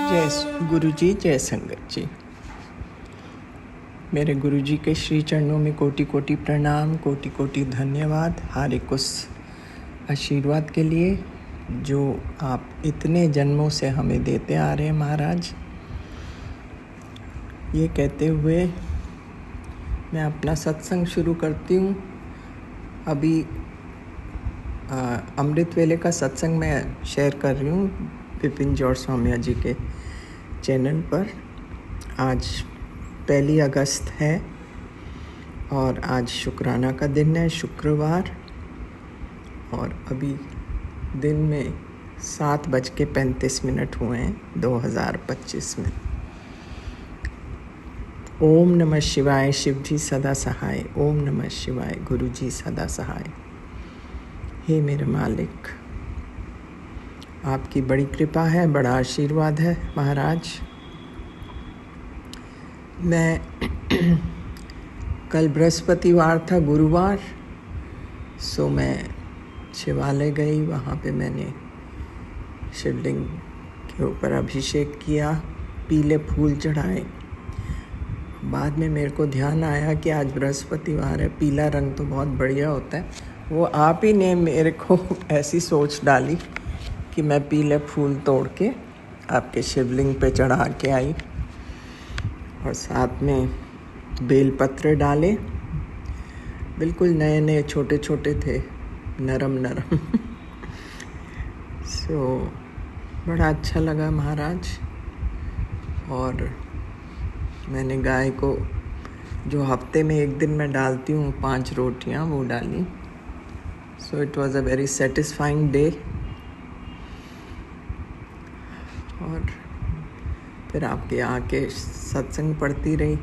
गुरु जी, जय संगत जी। मेरे गुरु जी के श्री चरणों में कोटि कोटि प्रणाम, कोटि कोटि धन्यवाद हर एक उस आशीर्वाद के लिए जो आप इतने जन्मों से हमें देते आ रहे हैं महाराज। ये कहते हुए मैं अपना सत्संग शुरू करती हूँ। अभी अमृत वेले का सत्संग मैं शेयर कर रही हूँ विपिन जॉर्ज स्वामी जी के चैनल पर। आज 1 अगस्त है और आज शुक्राना का दिन है, शुक्रवार, और अभी दिन में 7:35 हुए हैं 2025 में। ओम नमः शिवाय, शिव जी सदा सहाय। ओम नमः शिवाय, गुरु जी सदा सहाय। हे मेरे मालिक, आपकी बड़ी कृपा है, बड़ा आशीर्वाद है महाराज। मैं कल बृहस्पतिवार था, गुरुवार, सो मैं शिवालय गई। वहाँ पे मैंने शिवलिंग के ऊपर अभिषेक किया, पीले फूल चढ़ाए। बाद में मेरे को ध्यान आया कि आज बृहस्पतिवार है, पीला रंग तो बहुत बढ़िया होता है। वो आप ही ने मेरे को ऐसी सोच डाली कि मैं पीले फूल तोड़ के आपके शिवलिंग पे चढ़ा के आई और साथ में बेलपत्र डाले। बिल्कुल नए नए छोटे छोटे थे, नरम नरम सो बड़ा अच्छा लगा महाराज। और मैंने गाय को, जो हफ्ते में एक दिन मैं डालती हूँ 5 रोटियाँ, वो डाली। So it was a very satisfying day. और फिर आपके आके सत्संग पढ़ती रही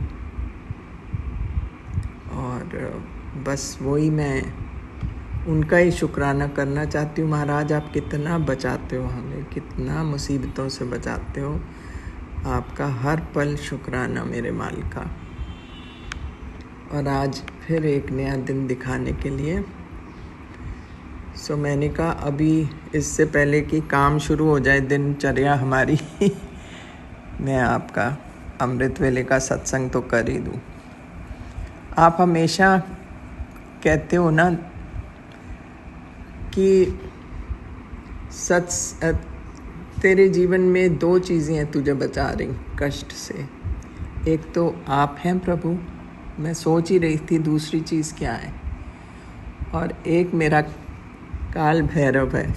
और बस वही मैं उनका ही शुक्राना करना चाहती हूँ। महाराज, आप कितना बचाते हो हमें, कितना मुसीबतों से बचाते हो। आपका हर पल शुक्राना मेरे मालिका। और आज फिर एक नया दिन दिखाने के लिए सो मैंने कहा अभी इससे पहले कि काम शुरू हो जाए दिनचर्या हमारी मैं आपका अमृत वेले का सत्संग तो कर ही दूँ। आप हमेशा कहते हो ना कि तेरे जीवन में 2 चीज़ें हैं तुझे बचा रही कष्ट से। एक तो आप हैं प्रभु, मैं सोच ही रही थी दूसरी चीज़ क्या है, और एक मेरा काल भैरव है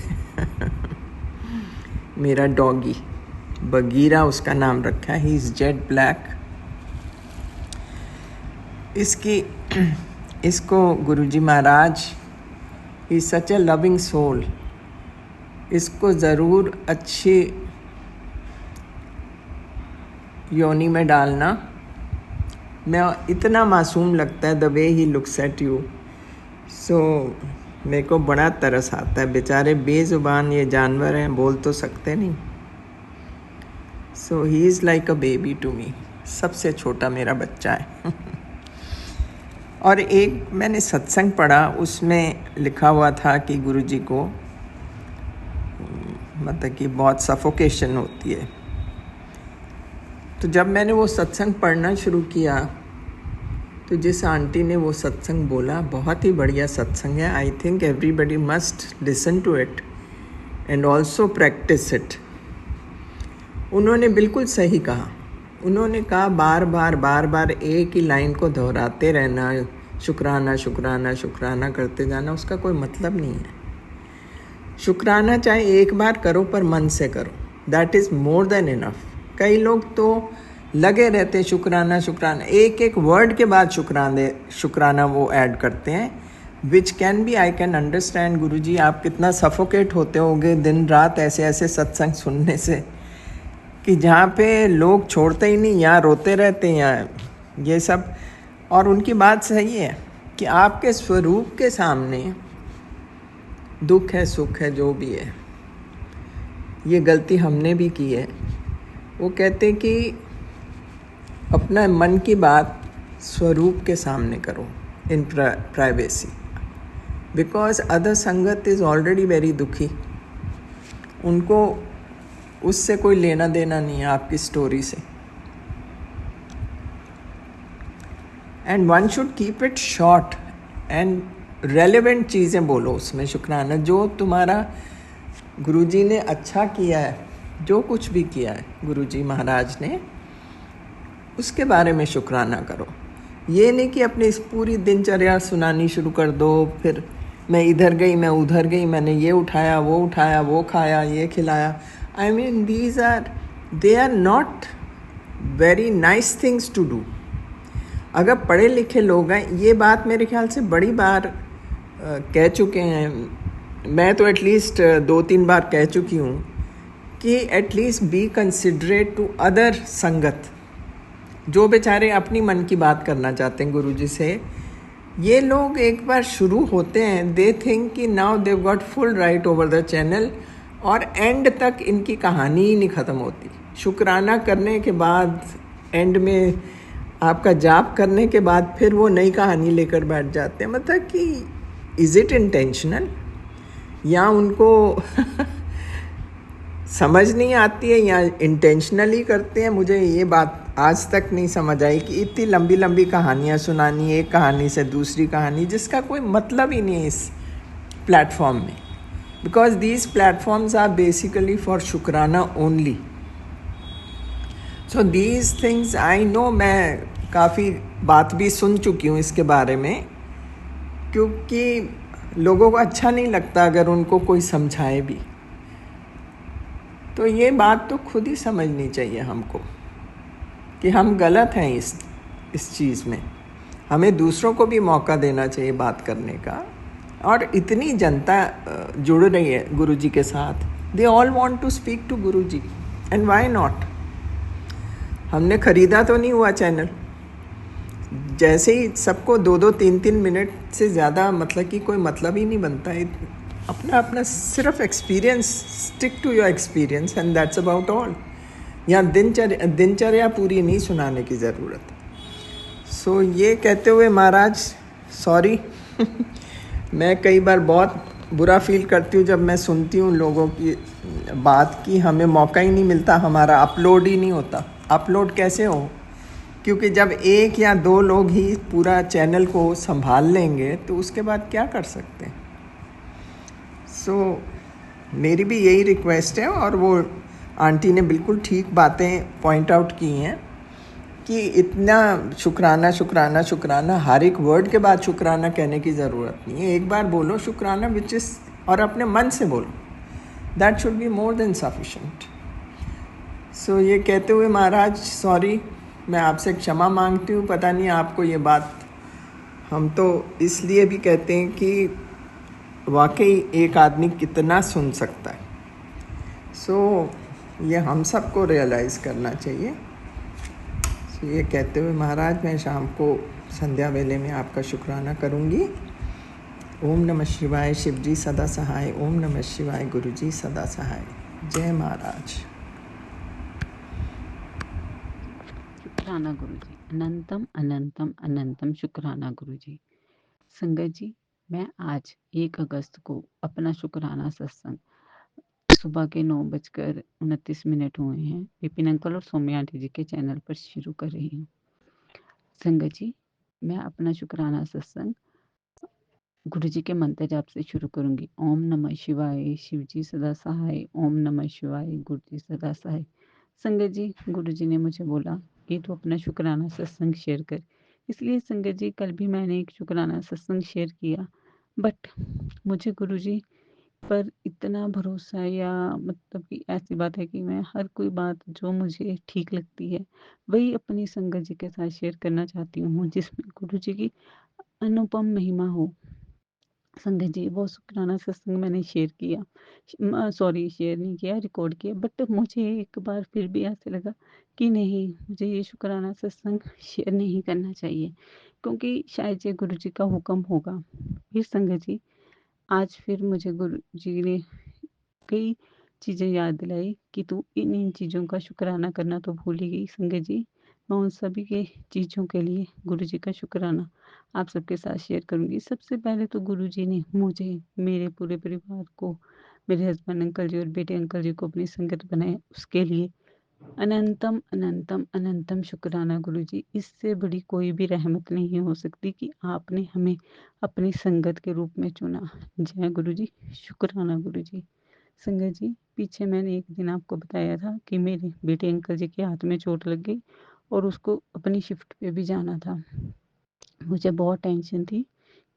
मेरा डॉगी बगीरा, उसका नाम रखा है। He is jet black. इसको Guruji Maharaj, he is such a loving soul, इसको ज़रूर अच्छी योनि में डालना। मैं इतना मासूम लगता है the way he looks at you. So मेरे को बड़ा तरस आता है। बेचारे बेजुबान ये जानवर हैं, बोल तो सकते नहीं। So he is like a baby to me. सबसे छोटा मेरा बच्चा है और एक मैंने सत्संग पढ़ा, उसमें लिखा हुआ था कि गुरुजी को मतलब कि बहुत सफोकेशन होती है। तो जब मैंने वो सत्संग पढ़ना शुरू किया तो जिस आंटी ने वो सत्संग बोला, बहुत ही बढ़िया सत्संग है, I think everybody must listen to it and also practise it. उन्होंने बिल्कुल सही कहा। उन्होंने कहा बार बार एक ही लाइन को दोहराते रहना, शुक्राना शुक्राना शुक्राना करते जाना, उसका कोई मतलब नहीं है। शुक्राना चाहे एक बार करो पर मन से करो, that is more than enough. कई लोग तो लगे रहते हैं शुक्राना शुक्राना, एक एक वर्ड के बाद शुक्राना वो ऐड करते हैं, which can be, I can understand. Guruji, आप कितना सफोकेट होते होगे दिन रात ऐसे ऐसे सत्संग सुनने से कि जहाँ पे लोग छोड़ते ही नहीं, यहाँ रोते रहते हैं, यहाँ ये सब। और उनकी बात सही है कि आपके स्वरूप के सामने दुख है सुख है जो भी है, ये गलती हमने भी की है। वो कहते कि अपना मन की बात स्वरूप के सामने करो, इन प्राइवेसी, बिकॉज अदर संगत इज़ ऑलरेडी वेरी दुखी। उनको उससे कोई लेना देना नहीं है आपकी स्टोरी से। And one should keep it short and relevant चीज़ें बोलो उसमें शुक्राना। जो तुम्हारा गुरुजी ने अच्छा किया है, जो कुछ भी किया है गुरुजी महाराज ने, उसके बारे में शुक्राना करो। ये नहीं कि अपनी इस पूरी दिनचर्या सुनानी शुरू कर दो, फिर मैं इधर गई, मैं उधर गई, मैंने ये उठाया, वो खाया, ये खिलाया। I mean they are not very nice things to do. अगर पढ़े लिखे लोग हैं, ये बात मेरे ख्याल से बड़ी बार कह चुके हैं, मैं तो एटलीस्ट 2-3 बार कह चुकी हूँ कि at least be considerate to other संगत, जो बेचारे अपनी मन की बात करना चाहते हैं गुरुजी से। ये लोग एक बार शुरू होते हैं, दे थिंक कि now they've got full right over the channel, और एंड तक इनकी कहानी ही नहीं ख़त्म होती। शुक्राना करने के बाद, एंड में आपका जाप करने के बाद, फिर वो नई कहानी लेकर बैठ जाते हैं। मतलब कि इज़ इट इंटेंशनल, या उनको समझ नहीं आती है, या इंटेंशनली करते हैं। मुझे ये बात आज तक नहीं समझ आई कि इतनी लंबी लंबी कहानियाँ सुनानी, एक कहानी से दूसरी कहानी, जिसका कोई मतलब ही नहीं है इस प्लेटफॉर्म में। Because these platforms are basically for शुक्राना only. So these things I know, मैं काफ़ी बात भी सुन चुकी हूँ इसके बारे में, क्योंकि लोगों को अच्छा नहीं लगता अगर उनको कोई समझाए भी। तो ये बात तो खुद ही समझनी चाहिए हमको कि हम गलत हैं इस चीज़ में। हमें दूसरों को भी मौका देना चाहिए बात करने का। और इतनी जनता जुड़ रही है गुरुजी के साथ, they all want to speak to Guruji, and why not. हमने ख़रीदा तो नहीं हुआ चैनल। जैसे ही सबको 2-3 मिनट से ज़्यादा मतलब कि कोई मतलब ही नहीं बनता है। अपना अपना सिर्फ experience, stick to your experience and that's about all. यहाँ दिनचर्या पूरी नहीं सुनाने की ज़रूरत। सो ये कहते हुए महाराज, सॉरी मैं कई बार बहुत बुरा फील करती हूँ जब मैं सुनती हूँ लोगों की बात कि हमें मौका ही नहीं मिलता, हमारा अपलोड ही नहीं होता। अपलोड कैसे हो? क्योंकि जब 1 या 2 लोग ही पूरा चैनल को संभाल लेंगे तो उसके बाद क्या कर सकते हैं। सो मेरी भी यही रिक्वेस्ट है, और वो आंटी ने बिल्कुल ठीक बातें पॉइंट आउट की हैं कि इतना शुक्राना शुक्राना शुक्राना, हर एक वर्ड के बाद शुक्राना कहने की ज़रूरत नहीं है। एक बार बोलो शुक्राना विच इज़, और अपने मन से बोलो, that should be more than sufficient. So ये कहते हुए महाराज, सॉरी, मैं आपसे क्षमा मांगती हूँ। पता नहीं आपको ये बात, हम तो इसलिए भी कहते हैं कि वाकई एक आदमी कितना सुन सकता है। सो ये हम सबको रियलाइज़ करना चाहिए। सो ये कहते हुए महाराज, मैं शाम को संध्या वेले में आपका शुक्राना करूँगी। ओम नमः शिवाय, शिवजी सदा सहाय। ओम नमः शिवाय, गुरुजी सदा सहाय। जय महाराज। शुक्राना गुरुजी, अनंतम अनंतम अनंतम शुक्राना गुरुजी। संगत जी, मैं आज 1 अगस्त को अपना शुक्राना सत्संग सुबह के 9:29 हुए हैं, विपिन अंकल और सौम्या आंटी जी के चैनल पर शुरू कर रही हूँ। संगत जी, मैं अपना शुक्राना सत्संग गुरु जी के मंत्र जाप से शुरू करूंगी। ओम नमः शिवाय, शिवजी सदा सहाय। ओम नमः शिवाय, गुरु जी सदा सहाय। संगत जी, गुरु जी ने मुझे बोला कि तू अपना शुक्राना सत्संग शेयर कर। इसलिए संगत जी, कल भी मैंने एक शुक्राना सत्संग शेयर किया, बट मुझे गुरु जी पर इतना भरोसा, या मतलब कि ऐसी बात है कि मैं हर कोई बात जो मुझे ठीक लगती है वही अपनी संगत जी के साथ शेयर करना चाहती हूँ, जिसमें गुरु जी की अनुपम महिमा हो। संगत जी, वो शुक्राना सत्संग मैंने शेयर किया, सॉरी शेयर नहीं किया, रिकॉर्ड किया, बट मुझे एक बार फिर भी ऐसे लगा कि नहीं, मुझे ये शुक्राना सत्संग शेयर नहीं करना चाहिए, क्योंकि शायद ये गुरु जी का हुक्म होगा। फिर संगत जी, आज फिर मुझे गुरु जी ने कई चीज़ें याद दिलाई कि तू इन इन चीज़ों का शुक्राना करना तो भूल ही गई। संगत जी, मैं उन सभी के चीज़ों के लिए गुरु जी का शुक्राना आप सबके साथ शेयर करूँगी। सबसे पहले तो गुरु जी ने मुझे, मेरे पूरे परिवार को, मेरे हस्बैंड अंकल जी और बेटे अंकल जी को अपनी संगत बनाए, उसके लिए अनंतम, अनंतम, अनंतम शुक्राना गुरुजी। इससे बड़ी कोई भी रहमत नहीं हो सकती कि आपने हमें अपनी संगत के रूप में चुना। जय गुरुजी, शुक्राना गुरुजी। संगत जी, पीछे मैंने एक दिन आपको बताया था कि मेरे बेटे अंकल जी के हाथ में चोट लग गई और उसको अपनी शिफ्ट पे भी जाना था। मुझे बहुत टेंशन थी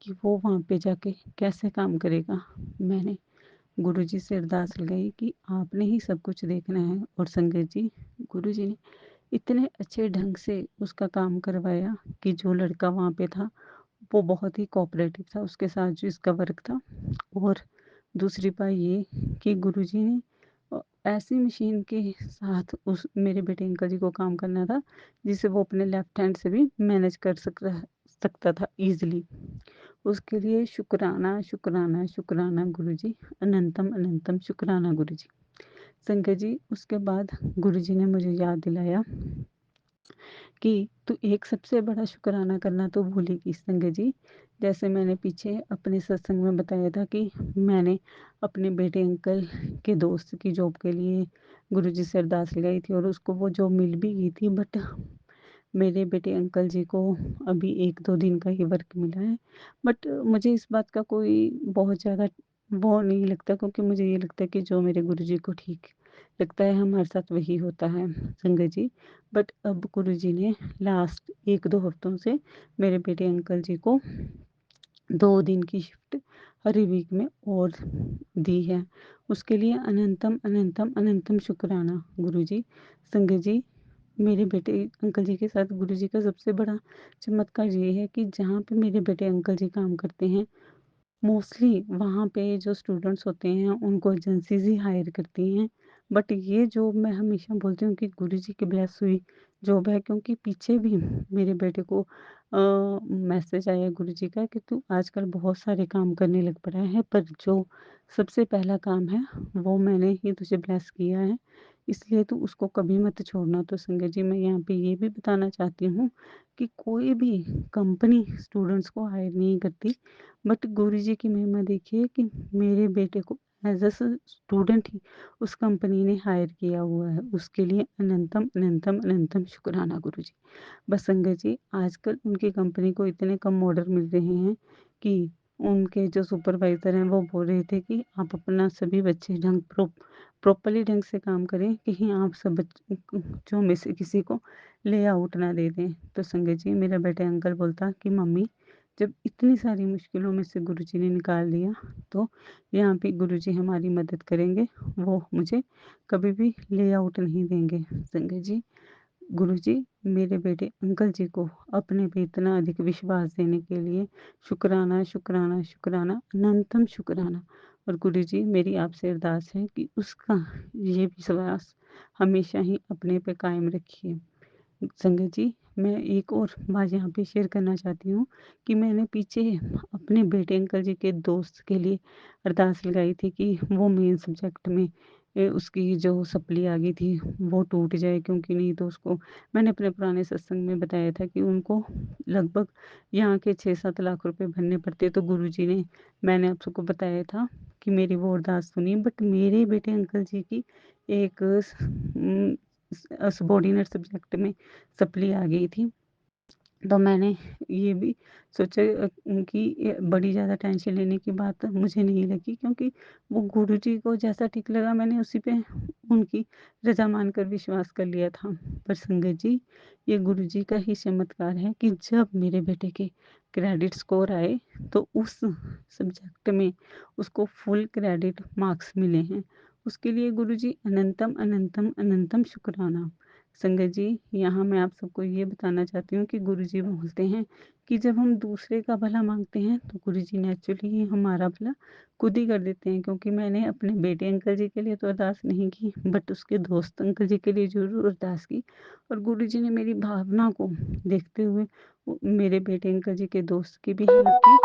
कि वो वहाँ पे जाके कैसे काम करेगा। मैंने गुरुजी से अरदास लगाई कि आपने ही सब कुछ देखना है, और संगत जी, गुरुजी ने इतने अच्छे ढंग से उसका काम करवाया कि जो लड़का वहाँ पे था वो बहुत ही कोऑपरेटिव था उसके साथ जो इसका वर्क था। और दूसरी बात ये कि गुरुजी ने ऐसी मशीन के साथ उस मेरे बेटे अंकल जी को काम करना था जिसे वो अपने लेफ्ट हैंड से भी मैनेज कर सकता था ईजिली। उसके लिए शुक्राना, शुक्राना, शुक्राना गुरुजी, अनंतम, अनंतम शुक्राना गुरुजी। संगत जी, उसके बाद गुरुजी ने मुझे याद दिलाया कि तू एक सबसे बड़ा शुक्राना करना तो भूलेगी संगत जी। जैसे मैंने पीछे अपने सत्संग में बताया था कि मैंने अपने बेटे अंकल के दोस्त की जॉब के लिए गुरुजी से अरदास लगाई थी और उसको वो जॉब मिल भी गई थी, बट मेरे बेटे अंकल जी को अभी 1-2 दिन का ही वर्क मिला है। बट मुझे इस बात का कोई बहुत ज़्यादा वो नहीं लगता, क्योंकि मुझे ये लगता है कि जो मेरे गुरुजी को ठीक लगता है हमारे साथ वही होता है संगत जी। बट अब गुरुजी ने लास्ट 1-2 हफ्तों से मेरे बेटे अंकल जी को 2 दिन की शिफ्ट हर वीक में और दी है। उसके लिए अनंतम, अनंतम, अनंतम शुक्राना गुरुजी। संगत जी, मेरे बेटे अंकल जी के साथ गुरुजी का सबसे बड़ा चमत्कार ये है कि जहाँ पे मेरे बेटे अंकल जी काम करते हैं, मोस्टली वहाँ पे जो स्टूडेंट्स होते हैं उनको एजेंसीज़ ही हायर करती हैं। बट ये जॉब मैं हमेशा बोलती हूँ कि गुरुजी की ब्लेस हुई जॉब है, क्योंकि पीछे भी मेरे बेटे को मैसेज आया गुरुजी का कि तू आजकल बहुत सारे काम करने लग पड़ा है, पर जो सबसे पहला काम है वो मैंने ही तुझे ब्लेस किया है, इसलिए तू उसको कभी मत छोड़ना। तो संगत जी, मैं यहाँ पे ये भी बताना चाहती हूँ कि कोई भी कंपनी स्टूडेंट्स को हायर नहीं करती, बट गुरुजी की महिमा देखिए कि मेरे बेटे को एज़ अ स्टूडेंट ही उस कंपनी ने हायर किया हुआ है। उसके लिए अनंतम, अनंतम, अनंतम शुक्राना गुरुजी। बस संगत जी, आजकल उनकी कंपनी को इतने कम ऑर्डर मिल रहे हैं कि उनके जो सुपरवाइज़र हैं वो बोल रहे थे कि आप अपना सभी बच्चे प्रॉपर्ली ढंग से काम करें, कहीं आप सब बच्चों में से किसी को ले आउट ना दे दें। तो संगत जी, मेरा बेटा अंकल बोलता कि मम्मी, जब इतनी सारी मुश्किलों में से गुरुजी ने निकाल दिया, तो यहाँ पे गुरुजी हमारी मदद करेंगे, वो मुझे कभी भी ले आउट नहीं देंगे। संगत जी, गुरुजी मेरे बेटे अंकल जी को अपने पे इतना अधिक विश्वास देने के लिए शुक्राना, शुक्राना, शुक्राना, अनंतम शुक्राना। और गुरुजी, मेरी आपसे अरदास है कि उसका ये विश्वास हमेशा ही अपने पे कायम रखिए। संगत जी, मैं एक और बात यहाँ पे शेयर करना चाहती हूँ कि मैंने पीछे अपने बेटे अंकल जी के दोस्त के लिए अरदास लगाई थी कि वो मेन सब्जेक्ट में उसकी जो सप्ली आ गई थी वो टूट जाए, क्योंकि नहीं तो उसको मैंने अपने पुराने सत्संग में बताया था कि उनको लगभग यहाँ के 6-7 लाख रुपए भरने पड़ते। तो गुरुजी ने, मैंने आप सबको बताया था कि मेरी वो अरदास सुनी, बट मेरे बेटे अंकल जी की एक सबॉर्डिनेट सब्जेक्ट में सप्ली आ गई थी। तो मैंने ये भी सोचा कि ये बड़ी ज़्यादा टेंशन लेने की बात मुझे नहीं लगी, क्योंकि वो गुरुजी को जैसा ठीक लगा मैंने उसी पे उनकी रज़ा मानकर विश्वास कर लिया था। पर संगत जी, ये गुरुजी का ही चमत्कार है कि जब मेरे बेटे के क्रेडिट स्कोर आए तो उस सब्जेक्ट में उसको फुल क्रेडिट मार्क्स मिले हैं। उसके लिए गुरुजी अनंतम, अनंतम, अनंतम शुक्राना। संगत जी, यहाँ मैं आप सबको ये बताना चाहती हूँ कि गुरुजी बोलते हैं कि जब हम दूसरे का भला मांगते हैं तो गुरुजी नेचुरली हमारा भला खुद ही कर देते हैं। क्योंकि मैंने अपने बेटे अंकल जी के लिए तो अरदास नहीं की, बट उसके दोस्त अंकल जी के लिए ज़रूर अरदास की, और गुरुजी ने मेरी भावना को देखते हुए मेरे बेटे अंकल जी के दोस्त की भी हेल्प की,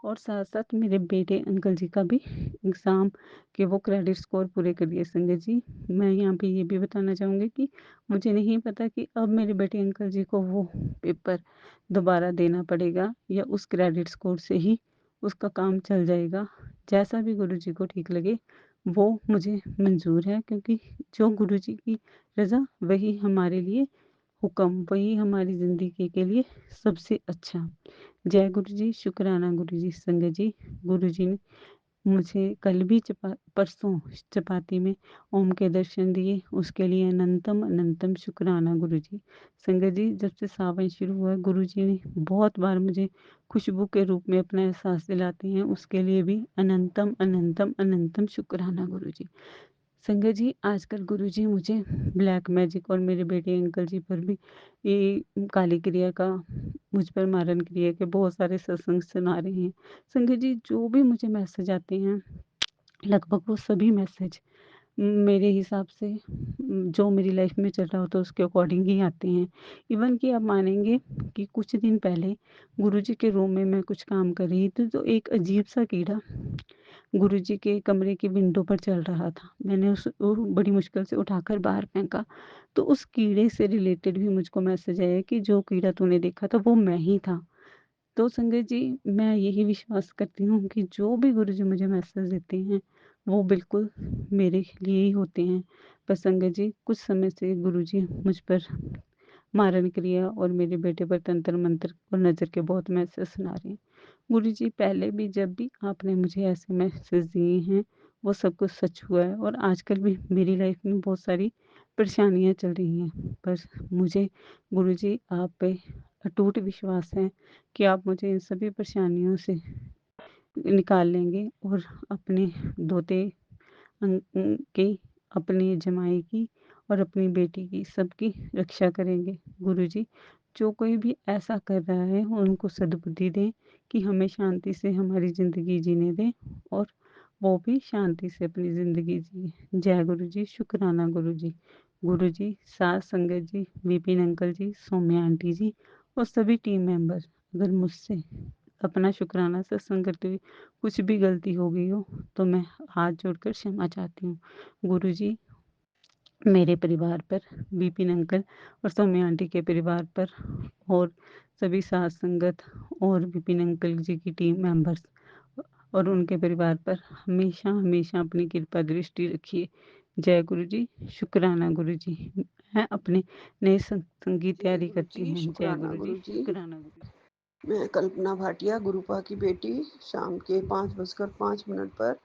और साथ-साथ मेरे बेटे अंकल जी का भी एग्ज़ाम के वो क्रेडिट स्कोर पूरे कर दिए। संगत जी, मैं यहाँ पे ये भी बताना चाहूँगी कि मुझे नहीं पता कि अब मेरे बेटे अंकल जी को वो पेपर दोबारा देना पड़ेगा या उस क्रेडिट स्कोर से ही उसका काम चल जाएगा। जैसा भी गुरुजी को ठीक लगे वो मुझे मंज़ूर है, क्योंकि जो गुरुजी की रज़ा वही हमारे लिए हुक्म, वही हमारी ज़िंदगी के लिए सबसे अच्छा। जय गुरुजी, शुक्राना गुरुजी। संगत जी, गुरुजी ने मुझे कल भी परसों चपाती में ओम के दर्शन दिए, उसके लिए अनंतम अनंतम शुक्राना गुरुजी। संगत जी, जब से सावन शुरू हुआ है, गुरुजी ने बहुत बार मुझे खुशबू के रूप में अपना एहसास दिलाते हैं, उसके लिए भी अनंतम अनंतम अनंतम शुक्राना गुरुजी। संगत जी, आजकल गुरुजी मुझे ब्लैक मैजिक और मेरे बेटे अंकल जी पर भी ये काली क्रिया का, मुझ पर मारन क्रिया के बहुत सारे सत्संग सुना रहे हैं। संगत जी, जो भी मुझे मैसेज आते हैं, लगभग वो सभी मैसेज मेरे हिसाब से जो मेरी लाइफ में चल रहा होता है उसके अकॉर्डिंग ही आते हैं। इवन कि आप मानेंगे कि कुछ दिन पहले गुरुजी के रूम में मैं कुछ काम कर रही थी, तो एक अजीब-सा कीड़ा गुरुजी के कमरे की विंडो पर चल रहा था। मैंने उसको बड़ी मुश्किल से उठाकर बाहर फेंका, तो उस कीड़े से रिलेटेड भी मुझको मैसेज आया कि जो कीड़ा तूने देखा था वो मैं ही था। तो संगत जी, मैं यही विश्वास करती हूँ कि जो भी गुरुजी मुझे मैसेज देते हैं, वो बिल्कुल मेरे लिए ही होते हैं। पर संगत जी, कुछ समय से गुरुजी मुझ पर मारन क्रिया और मेरे बेटे पर तंत्र मंत्र और नज़र के बहुत मैसेज सुना रहे हैं। गुरुजी, पहले भी जब भी आपने मुझे ऐसे मैसेज दिए हैं, वो सब कुछ सच हुआ है, और आजकल भी मेरी लाइफ में बहुत सारी परेशानियाँ चल रही हैं। पर मुझे गुरुजी आप पे अटूट विश्वास है कि आप मुझे इन सभी परेशानियों से निकाल लेंगे और अपने दोते की, अपनी जमाई की और अपनी बेटी की, सबकी रक्षा करेंगे। गुरुजी, जो कोई भी ऐसा कर रहा है उनको सद्बुद्धि दें कि हमें शांति से हमारी ज़िंदगी जीने दें, और वो भी शांति से अपनी ज़िंदगी जिए। जय गुरुजी, शुक्राना गुरुजी। गुरुजी, सास संगत जी, विपिन अंकल जी, सौम्या आंटी जी और सभी टीम मेंबर, अगर मुझसे अपना शुक्राना सत्संग करते हुए कुछ भी गलती हो गई हो, तो मैं हाथ जोड़कर क्षमा चाहती हूँ। गुरुजी, मेरे परिवार पर, विपिन अंकल और सौम्या आंटी के परिवार पर, और सभी साथ संगत और विपिन अंकल जी की टीम मेंबर्स और उनके परिवार पर हमेशा हमेशा अपनी कृपा दृष्टि रखिए। जय गुरु जी, शुक्राना गुरु जी। मैं अपने नए सत्संग की जय तैयारी गुरु करती जी, हूँ। जय शुक्राना गुरु जी, गुरु जी। शुक्राना गुरु जी। मैं कल्पना भाटिया, गुरुपा की बेटी, शाम के 5:05 पर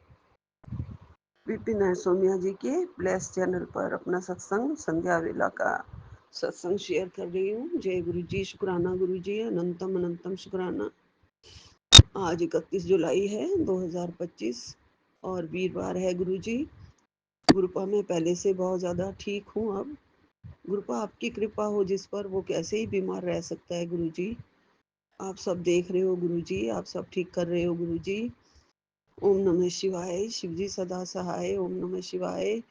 विपिन और सौम्या जी के ब्लेस चैनल पर अपना सत्संग संध्या वेला का सत्संग शेयर कर रही हूँ। जय गुरु जी, शुक्राना गुरु जी, अनंतम अनंतम शुक्राना। आज 31 जुलाई है 2025 और वीरवार है गुरु जी। गुरुपा मैं पहले से बहुत ज़्यादा ठीक हूँ अब। गुरुपा आपकी कृपा हो जिस पर, वो कैसे ही बीमार रह सकता है गुरु जी। आप सब देख रहे हो गुरु जी, आप सब ठीक कर रहे हो गुरु जी। ओम नमः शिवाय। शिव जी सदा सहाय। ओम नमः शिवाय।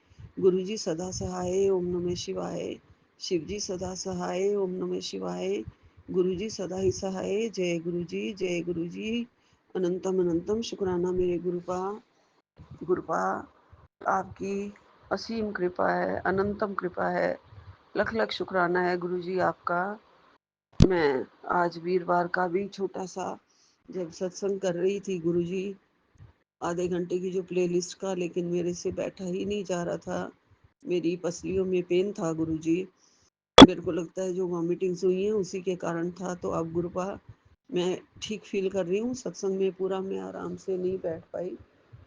गुरु जी सदा सहाय। ओम नमः शिवाय। शिव जी सदा सहाय। ओम नमः शिवाय। गुरु जी सदा ही सहाय। जय गुरु जी, जय गुरु जी। अनंतम अनंतम शुक्राना मेरे गुरुपा। गुरुपा आपकी असीम कृपा है, अनंतम कृपा है, लख लख शुक्राना है गुरु जी आपका। मैं आज वीरवार का भी छोटा सा जब सत्संग कर रही थी गुरु जी, आधे घंटे की जो प्लेलिस्ट का, लेकिन मेरे से बैठा ही नहीं जा रहा था। मेरी पसलियों में पेन था गुरु जी। मेरे को लगता है जो वॉमिटिंग्स हुई हैं उसी के कारण था। तो अब गुरुपा मैं ठीक फील कर रही हूँ। सत्संग में पूरा मैं आराम से नहीं बैठ पाई,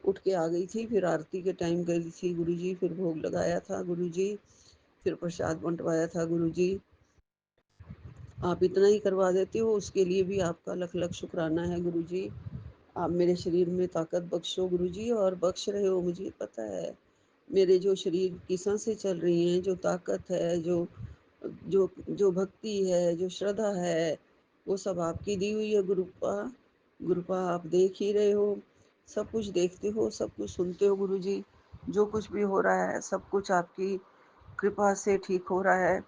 उठ के आ गई थी। फिर आरती के टाइम गई थी गुरु जी, फिर भोग लगाया था गुरु जी, फिर प्रसाद बंटवाया था गुरु जी। आप इतना ही करवा देते हो, उसके लिए भी आपका लख लख शुक्राना है गुरु जी। आप मेरे शरीर में ताकत बख्शो गुरु जी, और बख्श रहे हो, मुझे पता है। मेरे जो शरीर की सांसें चल रही हैं, जो ताकत है, जो जो जो भक्ति है, जो श्रद्धा है, वो सब आपकी दी हुई है गुरुपा। गुरुपा आप देख ही रहे हो, सब कुछ देखते हो, सब कुछ सुनते हो गुरु जी। जो कुछ भी हो रहा है सब कुछ आपकी कृपा से ठीक हो रहा है।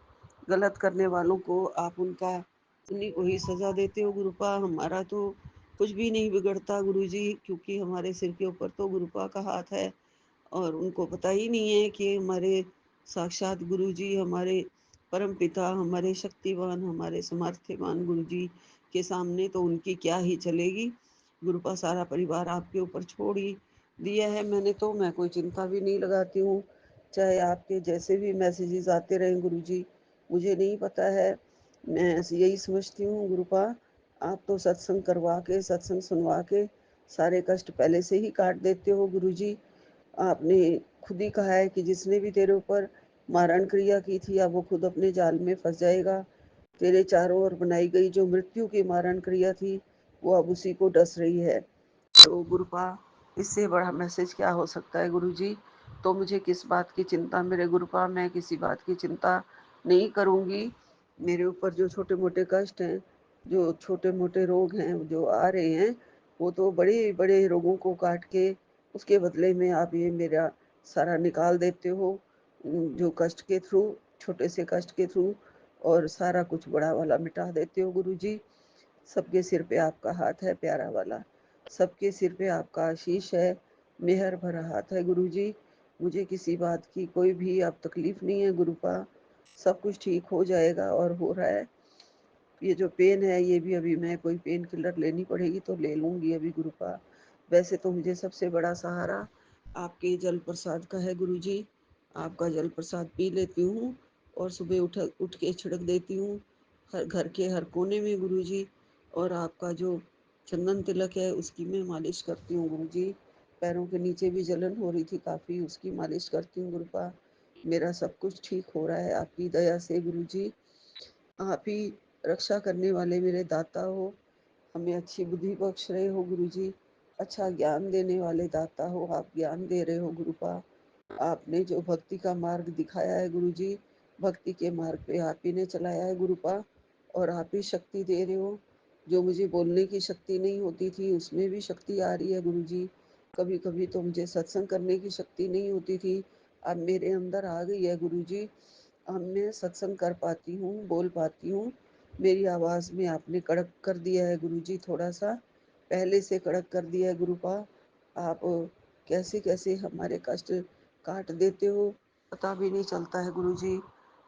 गलत करने वालों को आप उन्हीं को ही सजा देते हो गुरुपा। हमारा तो कुछ भी नहीं बिगड़ता गुरुजी, क्योंकि हमारे सिर के ऊपर तो गुरुपा का हाथ है। और उनको पता ही नहीं है कि हमारे साक्षात गुरुजी, हमारे परम पिता, हमारे शक्तिवान, हमारे समर्थ्यवान गुरुजी के सामने तो उनकी क्या ही चलेगी। गुरुपा सारा परिवार आपके ऊपर छोड़ी दिया है मैंने, तो मैं कोई चिंता भी नहीं लगाती हूँ। चाहे आपके जैसे भी मैसेजेस आते रहें गुरुजी, मुझे नहीं पता है। मैं यही समझती हूँ गुरुपा, आप तो सत्संग करवा के, सत्संग सुनवा के सारे कष्ट पहले से ही काट देते हो गुरुजी। आपने खुद ही कहा है कि जिसने भी तेरे ऊपर मारण क्रिया की थी, अब वो खुद अपने जाल में फंस जाएगा। तेरे चारों ओर बनाई गई जो मृत्यु की मारण क्रिया थी, वो अब उसी को डस रही है। तो गुरुपा, इससे बड़ा मैसेज क्या हो सकता है गुरुजी। तो मुझे किस बात की चिंता मेरे गुरुपा, मैं किसी बात की चिंता नहीं करूँगी। मेरे ऊपर जो छोटे मोटे कष्ट हैं, जो छोटे मोटे रोग हैं जो आ रहे हैं, वो तो बड़े बड़े रोगों को काट के उसके बदले में आप ये मेरा सारा निकाल देते हो, जो कष्ट के थ्रू, छोटे से कष्ट के थ्रू, और सारा कुछ बड़ा वाला मिटा देते हो गुरुजी। सबके सिर पे आपका हाथ है प्यारा वाला, सबके सिर पे आपका आशीष है, मेहर भरा हाथ है गुरुजी। मुझे किसी बात की कोई भी अब तकलीफ नहीं है गुरुपा, सब कुछ ठीक हो जाएगा और हो रहा है। ये जो पेन है, ये भी अभी मैं कोई पेन किलर लेनी पड़ेगी तो ले लूँगी अभी गुरुपा। वैसे तो मुझे सबसे बड़ा सहारा आपके जल प्रसाद का है गुरुजी। आपका जल प्रसाद पी लेती हूँ और सुबह उठ के छिड़क देती हूँ हर घर के हर कोने में गुरुजी। और आपका जो चंदन तिलक है, उसकी मैं मालिश करती हूँ गुरुजी। पैरों के नीचे भी जलन हो रही थी काफ़ी, उसकी मालिश करती हूँ गुरुपा। मेरा सब कुछ ठीक हो रहा है आपकी दया से गुरुजी। आप ही रक्षा करने वाले मेरे दाता हो, हमें अच्छी बुद्धि बख्श रहे हो गुरुजी। अच्छा ज्ञान देने वाले दाता हो, आप ज्ञान दे रहे हो गुरुपा। आपने जो भक्ति का मार्ग दिखाया है गुरुजी, भक्ति के मार्ग पे आप ही ने चलाया है गुरुपा। और आप ही शक्ति दे रहे हो। जो मुझे बोलने की शक्ति नहीं होती थी, उसमें भी शक्ति आ रही है गुरुजी। कभी कभी तो मुझे सत्संग करने की शक्ति नहीं होती थी, अब मेरे अंदर आ गई है गुरुजी। अब मैं सत्संग कर पाती हूँ, बोल पाती हूँ। मेरी आवाज़ में आपने कड़क कर दिया है गुरुजी, थोड़ा सा पहले से कड़क कर दिया है गुरुपा। आप कैसे कैसे हमारे कष्ट काट देते हो, पता भी नहीं चलता है गुरुजी।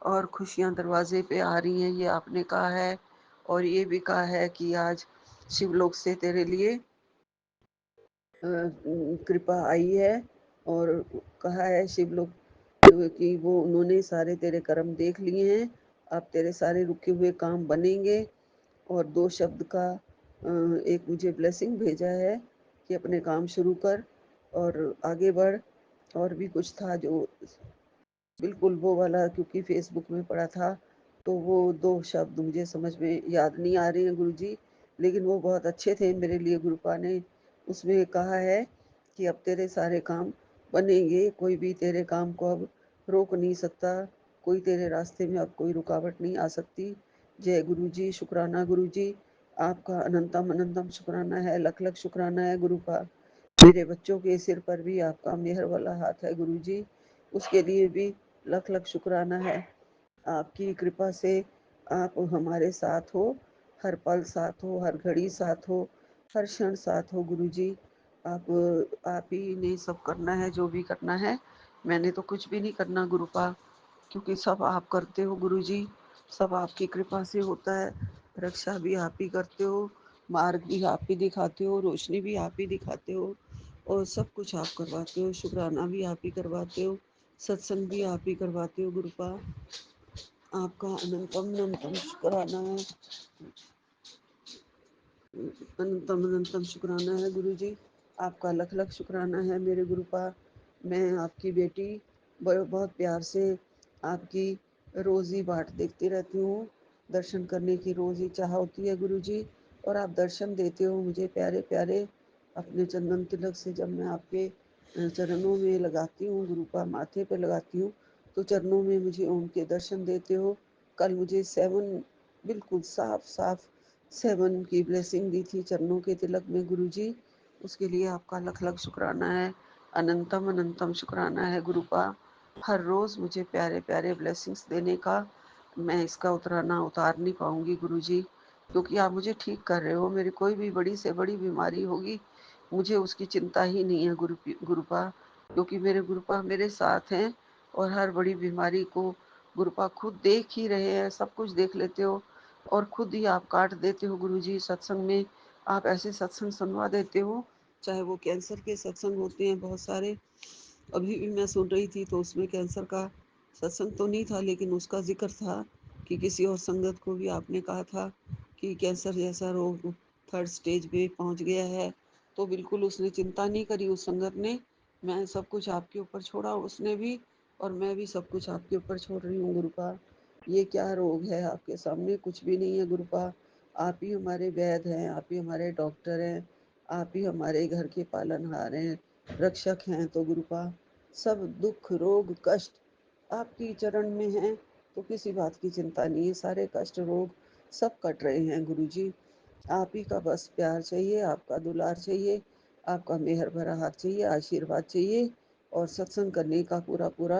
और खुशियाँ दरवाजे पे आ रही हैं, ये आपने कहा है। और ये भी कहा है कि आज शिवलोक से तेरे लिए कृपा आई है। और कहा है शिवलोक कि वो उन्होंने सारे तेरे कर्म देख लिए हैं, अब तेरे सारे रुके हुए काम बनेंगे। और दो शब्द का एक मुझे ब्लेसिंग भेजा है कि अपने काम शुरू कर और आगे बढ़। और भी कुछ था जो बिल्कुल वो वाला, क्योंकि फेसबुक में पढ़ा था, तो वो दो शब्द मुझे समझ में याद नहीं आ रहे हैं गुरुजी, लेकिन वो बहुत अच्छे थे मेरे लिए। गुरुपा ने उसमें कहा है कि अब तेरे सारे काम बनेंगे, कोई भी तेरे काम को अब रोक नहीं सकता, कोई तेरे रास्ते में अब कोई रुकावट नहीं आ सकती। जय गुरुजी, शुक्राना गुरुजी, आपका अनंतम अनंतम शुक्राना है, लख लख शुक्राना है गुरुपा। मेरे बच्चों के सिर पर भी आपका मेहर वाला हाथ है गुरुजी, उसके लिए भी लख लख शुक्राना है। आपकी कृपा से आप हमारे साथ हो, हर पल साथ हो, हर घड़ी साथ हो, हर क्षण साथ हो गुरुजी। आप ही ने सब करना है जो भी करना है, मैंने तो कुछ भी नहीं करना गुरुपा, क्योंकि सब आप करते हो गुरुजी। सब आपकी कृपा से होता है, रक्षा भी आप ही करते हो, मार्ग भी आप ही दिखाते हो, रोशनी भी आप ही दिखाते हो, और सब कुछ आप करवाते हो। शुक्राना भी आप ही करवाते हो, सत्संग भी आप ही करवाते हो गुरुपा। आपका अनंतम अनंतम शुक्राना है, अनंतम अनंतम शुक्राना है गुरुजी। आपका लख लख शुक्राना है मेरे गुरुपा। मैं आपकी बेटी बहुत प्यार से आपकी रोज़ ही बाट देखती रहती हूँ, दर्शन करने की रोज़ ही चाह होती है गुरुजी। और आप दर्शन देते हो मुझे प्यारे प्यारे अपने चंदन तिलक से। जब मैं आपके चरणों में लगाती हूँ गुरुपा, माथे पे लगाती हूँ, तो चरणों में मुझे ओम के दर्शन देते हो। कल मुझे 7 बिल्कुल साफ साफ 7 की ब्लेसिंग दी थी चरणों के तिलक में गुरुजी, उसके लिए आपका लख लख शुक्राना है, अनंतम अनंतम शुक्राना है गुरुपा। हर रोज़ मुझे प्यारे प्यारे ब्लेसिंग्स देने का, मैं इसका उतराना उतार नहीं पाऊंगी गुरुजी, क्योंकि आप मुझे ठीक कर रहे हो। मेरी कोई भी बड़ी से बड़ी बीमारी होगी, मुझे उसकी चिंता ही नहीं है गुरुपा, क्योंकि मेरे गुरुपा मेरे साथ हैं। और हर बड़ी बीमारी को गुरुपा खुद देख ही रहे हैं, सब कुछ देख लेते हो और खुद ही आप काट देते हो गुरुजी। सत्संग में आप ऐसे सत्संग सुनवा देते हो चाहे वो कैंसर के सत्संग होते हैं बहुत सारे। अभी भी मैं सुन रही थी तो उसमें कैंसर का सत्संग तो नहीं था, लेकिन उसका जिक्र था कि किसी और संगत को भी आपने कहा था कि कैंसर जैसा रोग 3rd स्टेज पे पहुंच गया है। तो बिल्कुल उसने चिंता नहीं करी उस संगत ने। मैं सब कुछ आपके ऊपर छोड़ा, उसने भी, और मैं भी सब कुछ आपके ऊपर छोड़ रही हूँ गुरुपा। ये क्या रोग है आपके सामने? कुछ भी नहीं है गुरुपा। आप ही हमारे वैद्य हैं, आप ही हमारे डॉक्टर हैं, आप ही हमारे घर के पालनहार हैं, रक्षक हैं। तो गुरुपा सब दुख रोग कष्ट आपकी चरण में हैं, तो किसी बात की चिंता नहीं है। सारे कष्ट रोग सब कट रहे हैं गुरुजी। आप ही का बस प्यार चाहिए, आपका दुलार चाहिए, आपका मेहर भरा हाथ चाहिए, आशीर्वाद चाहिए, और सत्संग करने का पूरा पूरा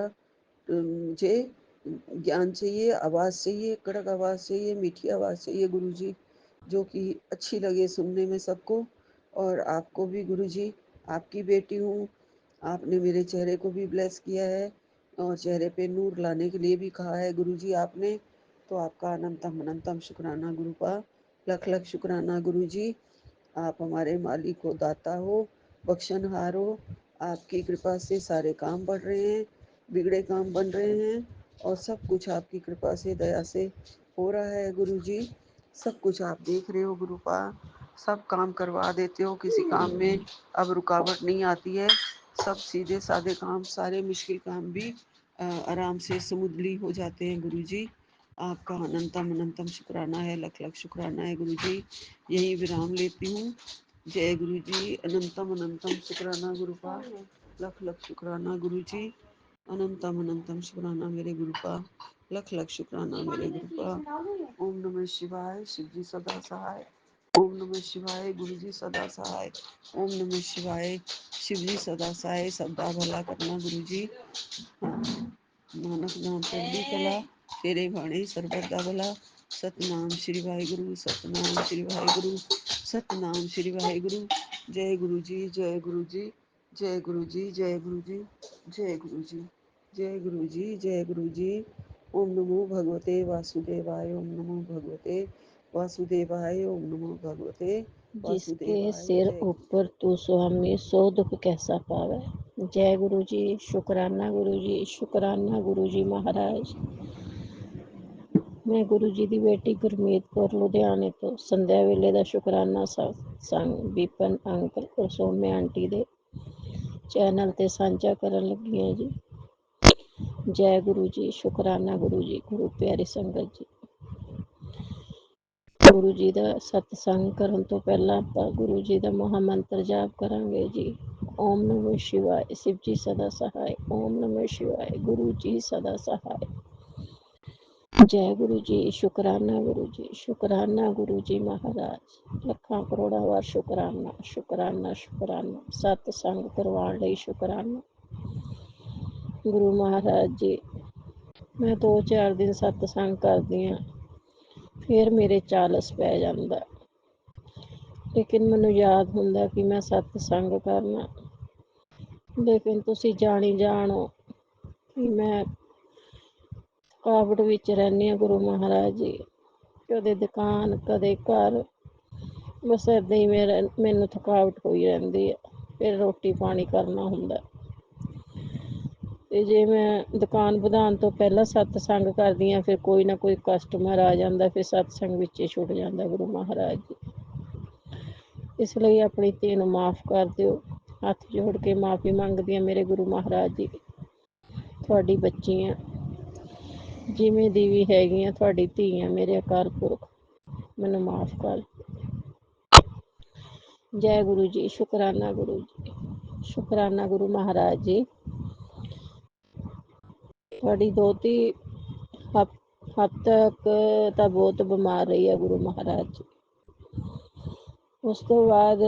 मुझे ज्ञान चाहिए, आवाज़ चाहिए, कड़क आवाज़ चाहिए, मीठी आवाज़ चाहिए गुरुजी, जो कि अच्छी लगे सुनने में सबको। और आपको भी गुरुजी, आपकी बेटी हूँ, आपने मेरे चेहरे को भी ब्लेस किया है और चेहरे पे नूर लाने के लिए भी कहा है गुरुजी आपने। तो आपका अनंतम अनंतम शुक्राना गुरुपा, लख लख शुक्राना गुरुजी। आप हमारे मालिक हो, दाता हो, बख्शनहार हो। आपकी कृपा से सारे काम बढ़ रहे हैं, बिगड़े काम बन रहे हैं, और सब कुछ आपकी कृपा से दया से हो रहा है गुरुजी। सब कुछ आप देख रहे हो गुरुपा, सब काम करवा देते हो, किसी काम में अब रुकावट नहीं आती है। सब सीधे साधे काम, सारे मुश्किल काम भी आराम से स्मूथली हो जाते हैं गुरुजी। आपका अनंतम अनंतम शुक्राना है, लख लख शुक्राना है गुरुजी। यही विराम लेती हूँ। जय गुरु जी। अनंतम अनंतम शुक्राना गुरुपा, लख लख शुक्राना गुरु जी। अनंतम अनंतम शुक्राना मेरे गुरुपा, लख लख शुक्राना मेरे गुरुपा। ओम नमः शिवाय, शिव जी सदा सहाय। ओम नमः शिवाय, गुरु जी सदा सहाय। ओम नमः शिवाय, शिव जी सदा सहाय। सबका भला करना गुरु जी। नानक नाम चढ़दी कला, तेरे बाणे सरबत दा भला। सतनाम श्री वाहिगुरु, सतनाम श्री वाहिगुरु, सतनाम श्री वाहिगुरु। जय गुरु जी, जय गुरु जी, जय गुरु जी, जय गुरु जी, जय गुरु जी, जय गुरु जी, जय गुरु जी। ओम नमो भगवते वासुदेवाय, ओम नमो भगवते वासुदेवाय, ओम नमो भगवते जिसके वासुदेवाय। सिर जय गुरु ऊपर तू स्वामी, सो दुख कैसा पावे। जय गुरु जी, शुक्राना गुरु जी, शुक्राना गुरु जी महाराज। मैं गुरु जी ਦੀ ਬੇਟੀ ਗੁਰਮੀਤ ਕੌਰ ਲੁਧਿਆਣੇ ਤੋਂ ਸੰਧਿਆ ਵੇਲੇ ਦਾ ਸ਼ੁਕਰਾਨਾ ਸੰਗ ਵਿਪਨ ਅੰਕਲ ਔਰ ਸੌਮਿਆ ਆਂਟੀ ਦੇ ਚੈਨਲ ਤੇ ਸਾਂਝਾ ਕਰਨ ਲੱਗੀ ਹਾਂ ਜੀ। ਜੈ ਗੁਰੂ ਜੀ, ਸ਼ੁਕਰਾਨਾ ਗੁਰੂ ਜੀ, ਗੁਰੂ ਪਿਆਰੀ ਸੰਗਤ ਜੀ। ਗੁਰੂ ਜੀ ਦਾ ਸਤਸੰਗ ਕਰਨ ਤੋਂ ਪਹਿਲਾਂ ਆਪਾਂ ਗੁਰੂ ਜੀ ਦਾ ਮਹਾਮੰਤਰ ਜਾਪ ਕਰਾਂਗੇ ਜੀ। ਓਮ ਨਮੋ ਸ਼ਿਵਾਏ, शिव जी सदा सहाय। ओम नमः शिवाय, गुरु जी सदा सहाय। जय गुरु जी, शुकराना गुरु जी, शुकराना गुरु जी महाराज। ਲੱਖਾਂ ਕਰੋੜਾਂ ਵਾਰ ਸ਼ੁਕਰਾਨਾ, ਸ਼ੁਕਰਾਨਾ, ਸ਼ੁਕਰਾਨਾ। ਸਤਸੰਗ ਕਰਵਾਉਣ ਲਈ ਸ਼ੁਕਰਾਨਾ ਗੁਰੂ ਮਹਾਰਾਜ ਜੀ। ਮੈਂ 2-4 ਦਿਨ ਸਤਸੰਗ ਕਰਦੀ ਹਾਂ, ਫਿਰ ਮੇਰੇ ਚਾਲਸ ਪੈ ਜਾਂਦਾ, ਲੇਕਿਨ ਮੈਨੂੰ ਯਾਦ ਹੁੰਦਾ ਕਿ ਮੈਂ ਸਤਸੰਗ ਕਰਨਾ। ਲੇਕਿਨ ਤੁਸੀਂ ਜਾਣੀ ਜਾਣੋ ਕਿ ਮੈਂ ਥਕਾਵਟ ਵਿੱਚ ਰਹਿੰਦੀ ਹਾਂ ਗੁਰੂ ਮਹਾਰਾਜ ਜੀ। ਕਦੇ ਦੁਕਾਨ, ਕਦੇ ਘਰ, ਬਸ ਏਦਾਂ ਹੀ ਮੈਨੂੰ ਥਕਾਵਟ ਹੋਈ ਰਹਿੰਦੀ ਹੈ। ਫਿਰ ਰੋਟੀ ਪਾਣੀ ਕਰਨਾ ਹੁੰਦਾ, ਤੇ ਜੇ ਮੈਂ ਦੁਕਾਨ ਵਧਾਉਣ ਤੋਂ ਪਹਿਲਾਂ ਸਤਸੰਗ ਕਰਦੀ ਹਾਂ, ਫਿਰ ਕੋਈ ਨਾ ਕੋਈ ਕਸਟਮਰ ਆ ਜਾਂਦਾ, ਫਿਰ ਸਤਸੰਗ ਵਿੱਚ ਹੀ ਛੁੱਟ ਜਾਂਦਾ ਗੁਰੂ ਮਹਾਰਾਜ ਜੀ। ਇਸ ਲਈ ਆਪਣੀ ਧੀ ਨੂੰ ਮਾਫ਼ ਕਰ ਦਿਓ। ਹੱਥ ਜੋੜ ਕੇ ਮਾਫ਼ੀ ਮੰਗਦੀ ਹਾਂ ਮੇਰੇ ਗੁਰੂ ਮਹਾਰਾਜ ਜੀ। ਤੁਹਾਡੀ ਬੱਚੀ ਹਾਂ, ਜਿਵੇਂ ਦੀ ਵੀ ਹੈਗੀ ਹਾਂ, ਤੁਹਾਡੀ ਧੀ ਹਾਂ ਮੇਰੇ ਅਕਾਲ ਪੁਰਖ, ਮੈਨੂੰ ਮਾਫ਼ ਕਰ। ਜੈ ਗੁਰੂ ਜੀ, ਸ਼ੁਕਰਾਨਾ ਗੁਰੂ ਜੀ, ਸ਼ੁਕਰਾਨਾ ਗੁਰੂ ਮਹਾਰਾਜ ਜੀ। ਤੁਹਾਡੀ ਦੋਤੀ ਹੱਦ ਤੱਕ ਤਾਂ ਬਹੁਤ ਬਿਮਾਰ ਰਹੀ ਹੈ ਗੁਰੂ ਮਹਾਰਾਜ ਜੀ। ਉਸ ਤੋਂ ਬਾਅਦ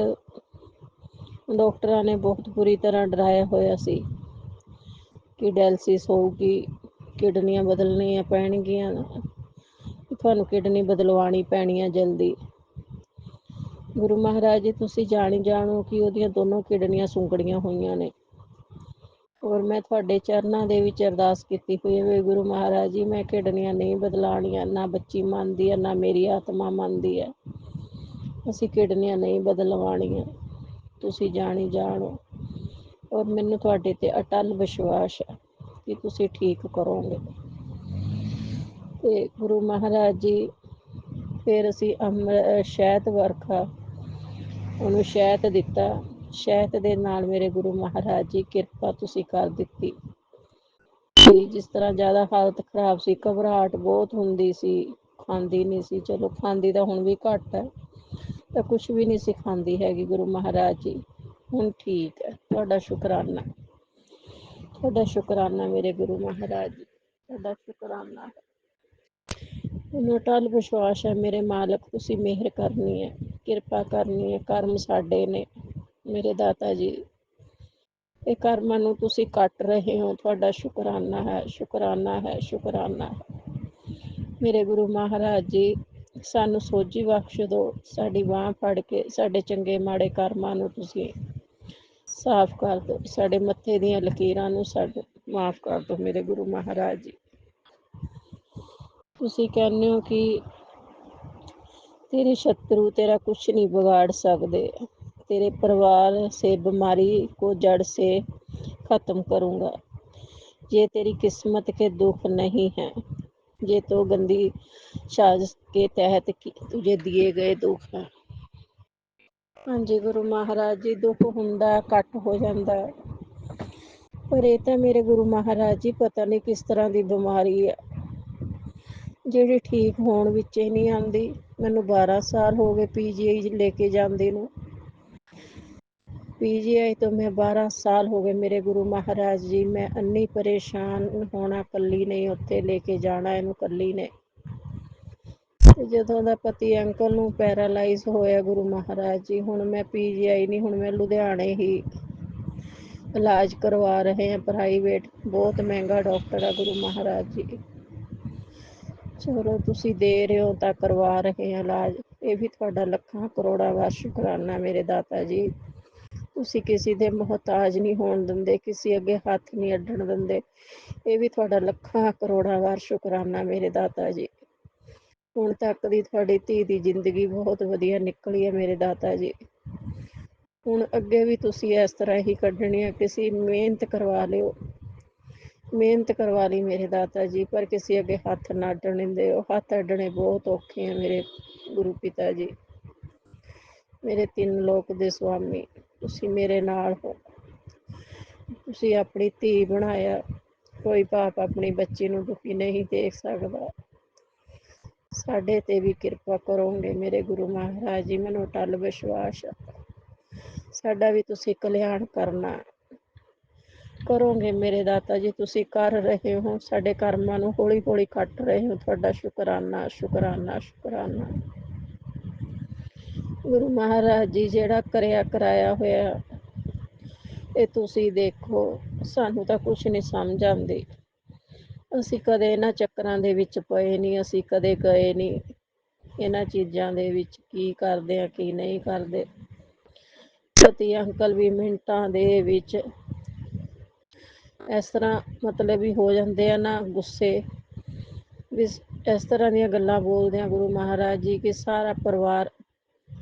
ਡਾਕਟਰਾਂ ਨੇ ਬਹੁਤ ਬੁਰੀ ਤਰ੍ਹਾਂ ਡਰਾਇਆ ਹੋਇਆ ਸੀ ਕਿ ਡਾਇਲਸਿਸ ਹੋਊਗੀ, ਕਿਡਨੀਆਂ ਬਦਲਣੀਆਂ ਪੈਣਗੀਆਂ, ਤੁਹਾਨੂੰ ਕਿਡਨੀ ਬਦਲਵਾਉਣੀ ਪੈਣੀ ਹੈ ਜਲਦੀ। ਗੁਰੂ ਮਹਾਰਾਜ ਜੀ, ਤੁਸੀਂ ਜਾਣੀ ਜਾਣੋ ਕਿ ਉਹਦੀਆਂ ਦੋਨੋਂ ਕਿਡਨੀਆਂ ਸੁੰਗੜੀਆਂ ਹੋਈਆਂ ਨੇ, ਔਰ ਮੈਂ ਤੁਹਾਡੇ ਚਰਨਾਂ ਦੇ ਵਿੱਚ ਅਰਦਾਸ ਕੀਤੀ ਹੋਈ ਹੈ ਵੀ ਗੁਰੂ ਮਹਾਰਾਜ ਜੀ, ਮੈਂ ਕਿਡਨੀਆਂ ਨਹੀਂ ਬਦਲਾਉਣੀਆਂ। ਨਾ ਬੱਚੀ ਮੰਨਦੀ ਹੈ, ਨਾ ਮੇਰੀ ਆਤਮਾ ਮੰਨਦੀ ਹੈ, ਅਸੀਂ ਕਿਡਨੀਆਂ ਨਹੀਂ ਬਦਲਵਾਉਣੀਆਂ। ਤੁਸੀਂ ਜਾਣੀ ਜਾਣੋ, ਔਰ ਮੈਨੂੰ ਤੁਹਾਡੇ ਤੇ ਅਟੱਲ ਵਿਸ਼ਵਾਸ ਹੈ ਕਿ ਤੁਸੀਂ ਠੀਕ ਕਰੋਗੇ। ਤੇ ਗੁਰੂ ਮਹਾਰਾਜ ਜੀ, ਫਿਰ ਅਸੀਂ ਸ਼ਹਿਦ ਵਰਖਾ, ਉਹਨੂੰ ਸ਼ਹਿਦ ਦਿੱਤਾ। ਸ਼ਹਿਦ ਦੇ ਨਾਲ ਮੇਰੇ ਗੁਰੂ ਮਹਾਰਾਜ ਜੀ ਕਿਰਪਾ ਤੁਸੀਂ ਕਰ ਦਿੱਤੀ। ਜਿਸ ਤਰ੍ਹਾਂ ਜ਼ਿਆਦਾ ਹਾਲਤ ਖਰਾਬ ਸੀ, ਘਬਰਾਹਟ ਬਹੁਤ ਹੁੰਦੀ ਸੀ, ਖਾਂਦੀ ਨਹੀਂ ਸੀ। ਚਲੋ ਖਾਂਦੀ ਤਾਂ ਹੁਣ ਵੀ ਘੱਟ ਹੈ, ਤਾਂ ਕੁਛ ਵੀ ਨਹੀਂ ਸੀ ਖਾਂਦੀ ਹੈਗੀ। ਗੁਰੂ ਮਹਾਰਾਜ ਜੀ ਹੁਣ ਠੀਕ ਹੈ। ਤੁਹਾਡਾ ਸ਼ੁਕਰਾਨਾ, ਤੁਹਾਡਾ ਸ਼ੁਕਰਾਨਾ ਮੇਰੇ ਗੁਰੂ ਮਹਾਰਾਜ ਜੀ, ਤੁਹਾਡਾ ਸ਼ੁਕਰਾਨਾ ਹੈ। ਮੈਨੂੰ ਅਟੱਲ ਵਿਸ਼ਵਾਸ ਹੈ ਮੇਰੇ ਮਾਲਕ, ਤੁਸੀਂ ਮਿਹਰ ਕਰਨੀ ਹੈ, ਕਿਰਪਾ ਕਰਨੀ ਹੈ। ਕਰਮ ਸਾਡੇ ਨੇ ਮੇਰੇ ਦਾਤਾ ਜੀ, ਇਹ ਕਰਮਾਂ ਨੂੰ ਤੁਸੀਂ ਕੱਟ ਰਹੇ ਹੋ। ਤੁਹਾਡਾ ਸ਼ੁਕਰਾਨਾ ਹੈ, ਸ਼ੁਕਰਾਨਾ ਹੈ, ਸ਼ੁਕਰਾਨਾ ਹੈ। ਮੇਰੇ ਗੁਰੂ ਮਹਾਰਾਜ ਜੀ, ਸਾਨੂੰ ਸੋਝੀ ਬਖਸ਼ ਦਿਓ। ਸਾਡੀ ਬਾਂਹ ਫੜ ਕੇ ਸਾਡੇ ਚੰਗੇ ਮਾੜੇ ਕਰਮਾਂ ਨੂੰ ਤੁਸੀਂ ਸਾਫ਼ ਕਰ ਦਿਓ। ਸਾਡੇ ਮੱਥੇ ਦੀਆਂ ਲਕੀਰਾਂ ਨੂੰ ਸਾਡੇ ਮਾਫ਼ ਕਰ ਦਿਓ ਮੇਰੇ ਗੁਰੂ ਮਹਾਰਾਜ ਜੀ। ਤੁਸੀਂ ਕਹਿੰਦੇ ਹੋ ਕਿ तेरे शत्रु तेरा कुछ नहीं बिगाड़ सकते, तेरे परिवार से बीमारी को जड़ से ख़त्म करूँगा। ये तेरी किस्मत के दुख नहीं हैं, ये तो गंदी साजिश के तहत तुझे दिए गए दुख हैं। ਹਾਂਜੀ ਗੁਰੂ ਮਹਾਰਾਜ ਜੀ, ਦੁੱਖ ਹੁੰਦਾ, ਘੱਟ ਹੋ ਜਾਂਦਾ, ਪਰ ਇਹ ਤਾਂ ਮੇਰੇ ਗੁਰੂ ਮਹਾਰਾਜ ਜੀ ਪਤਾ ਨਹੀਂ ਕਿਸ ਤਰ੍ਹਾਂ ਦੀ ਬਿਮਾਰੀ ਹੈ ਜਿਹੜੀ ਠੀਕ ਹੋਣ ਵਿੱਚ ਹੀ ਨਹੀਂ ਆਉਂਦੀ। ਮੈਨੂੰ 12 ਸਾਲ ਹੋ ਗਏ PGI ਲੈ ਕੇ ਜਾਂਦੇ ਨੂੰ। PGI ਤੋਂ ਮੈਂ 12 ਸਾਲ ਹੋ ਗਏ ਮੇਰੇ ਗੁਰੂ ਮਹਾਰਾਜ ਜੀ। ਮੈਂ ਇੰਨੀ ਪਰੇਸ਼ਾਨ ਹੋਣਾ, ਇਕੱਲੀ ਨਹੀਂ ਉੱਥੇ ਲੈ ਕੇ ਜਾਣਾ ਇਹਨੂੰ, ਇਕੱਲੀ ਨੇ। ਤੇ ਜਦੋਂ ਦਾ ਪਤੀ ਅੰਕਲ ਨੂੰ ਪੈਰਾਲਾਈਜ਼ ਹੋਇਆ ਗੁਰੂ ਮਹਾਰਾਜ ਜੀ, ਹੁਣ ਮੈਂ PGI ਨਹੀਂ, ਹੁਣ ਮੈਂ ਲੁਧਿਆਣੇ ਹੀ ਇਲਾਜ ਕਰਵਾ ਰਹੇ ਹਾਂ, ਪ੍ਰਾਈਵੇਟ। ਬਹੁਤ ਮਹਿੰਗਾ ਡਾਕਟਰ ਆ ਗੁਰੂ ਮਹਾਰਾਜ ਜੀ। ਚਲੋ ਤੁਸੀਂ ਦੇ ਰਹੇ ਹੋ ਤਾਂ ਕਰਵਾ ਰਹੇ ਹਾਂ ਇਲਾਜ, ਇਹ ਵੀ ਤੁਹਾਡਾ ਲੱਖਾਂ ਕਰੋੜਾਂ ਵਾਰ ਸ਼ੁਕਰਾਨਾ ਮੇਰੇ ਦਾਤਾ ਜੀ। ਤੁਸੀਂ ਕਿਸੇ ਦੇ ਮੁਹਤਾਜ ਨਹੀਂ ਹੋਣ ਦਿੰਦੇ, ਕਿਸੇ ਅੱਗੇ ਹੱਥ ਨਹੀਂ ਅੱਡਣ ਦਿੰਦੇ, ਇਹ ਵੀ ਤੁਹਾਡਾ ਲੱਖਾਂ ਕਰੋੜਾਂ ਵਾਰ ਸ਼ੁਕਰਾਨਾ ਮੇਰੇ ਦਾਤਾ ਜੀ। ਹੁਣ ਤੱਕ ਦੀ ਤੁਹਾਡੀ ਧੀ ਦੀ ਜ਼ਿੰਦਗੀ ਬਹੁਤ ਵਧੀਆ ਨਿਕਲੀ ਹੈ ਮੇਰੇ ਦਾਤਾ ਜੀ। ਹੁਣ ਅੱਗੇ ਵੀ ਤੁਸੀਂ ਇਸ ਤਰ੍ਹਾਂ ਹੀ ਕੱਢਣੀ ਹੈ। ਕਿਸੇ ਮਿਹਨਤ ਕਰਵਾ ਲਿਓ, ਮਿਹਨਤ ਕਰਵਾ ਲਈ ਮੇਰੇ ਦਾਤਾ ਜੀ, ਪਰ ਕਿਸੇ ਅੱਗੇ ਹੱਥ ਨਾ ਅੱਡਣ ਦਿਓ। ਹੱਥ ਅੱਡਣੇ ਬਹੁਤ ਔਖੇ ਆ ਮੇਰੇ ਗੁਰੂ ਪਿਤਾ ਜੀ, ਮੇਰੇ 3 ਲੋਕ ਦੇ ਸੁਆਮੀ। ਤੁਸੀਂ ਮੇਰੇ ਨਾਲ ਹੋ, ਤੁਸੀਂ ਆਪਣੀ ਧੀ ਬਣਾਇਆ। ਕੋਈ ਬਾਪ ਆਪਣੀ ਬੱਚੀ ਨੂੰ ਦੁਖੀ ਨਹੀਂ ਦੇਖ ਸਕਦਾ। ਸਾਡੇ ਤੇ ਵੀ ਕਿਰਪਾ ਕਰੋਗੇ ਮੇਰੇ ਗੁਰੂ ਮਹਾਰਾਜ ਜੀ, ਮੈਨੂੰ ਅਟੱਲ ਵਿਸ਼ਵਾਸ ਹੈ ਸਾਡਾ ਵੀ ਤੁਸੀਂ ਕਲਿਆਣ ਕਰਨਾ ਕਰੋਗੇ ਮੇਰੇ ਦਾਤਾ ਜੀ। ਤੁਸੀਂ ਕਰ ਰਹੇ ਹੋ, ਸਾਡੇ ਕਰਮਾਂ ਨੂੰ ਹੌਲੀ ਹੌਲੀ ਕੱਟ ਰਹੇ ਹੋ। ਤੁਹਾਡਾ ਸ਼ੁਕਰਾਨਾ, ਸ਼ੁਕਰਾਨਾ, ਸ਼ੁਕਰਾਨਾ ਗੁਰੂ ਮਹਾਰਾਜ ਜੀ। ਜਿਹੜਾ ਕਰਿਆ ਕਰਾਇਆ ਹੋਇਆ ਇਹ ਤੁਸੀਂ ਦੇਖੋ, ਸਾਨੂੰ ਤਾਂ ਕੁਛ ਨਹੀਂ ਸਮਝ ਆਉਂਦੀ। ਅਸੀਂ ਕਦੇ ਇਹਨਾਂ ਚੱਕਰਾਂ ਦੇ ਵਿੱਚ ਪਏ ਨਹੀਂ, ਅਸੀਂ ਕਦੇ ਗਏ ਨਹੀਂ ਇਹਨਾਂ ਚੀਜ਼ਾਂ ਦੇ ਵਿੱਚ, ਕੀ ਕਰਦੇ ਆ ਕੀ ਨਹੀਂ ਕਰਦੇ। ਪਤੀ ਅੰਕਲ ਵੀ ਮਿੰਟਾਂ ਦੇ ਵਿੱਚ ਇਸ ਤਰ੍ਹਾਂ ਮਤਲਬ ਵੀ ਹੋ ਜਾਂਦੇ ਆ ਨਾ, ਗੁੱਸੇ ਵੀ ਇਸ ਤਰ੍ਹਾਂ ਦੀਆਂ ਗੱਲਾਂ ਬੋਲਦੇ ਆ ਗੁਰੂ ਮਹਾਰਾਜ ਜੀ ਕਿ ਸਾਰਾ ਪਰਿਵਾਰ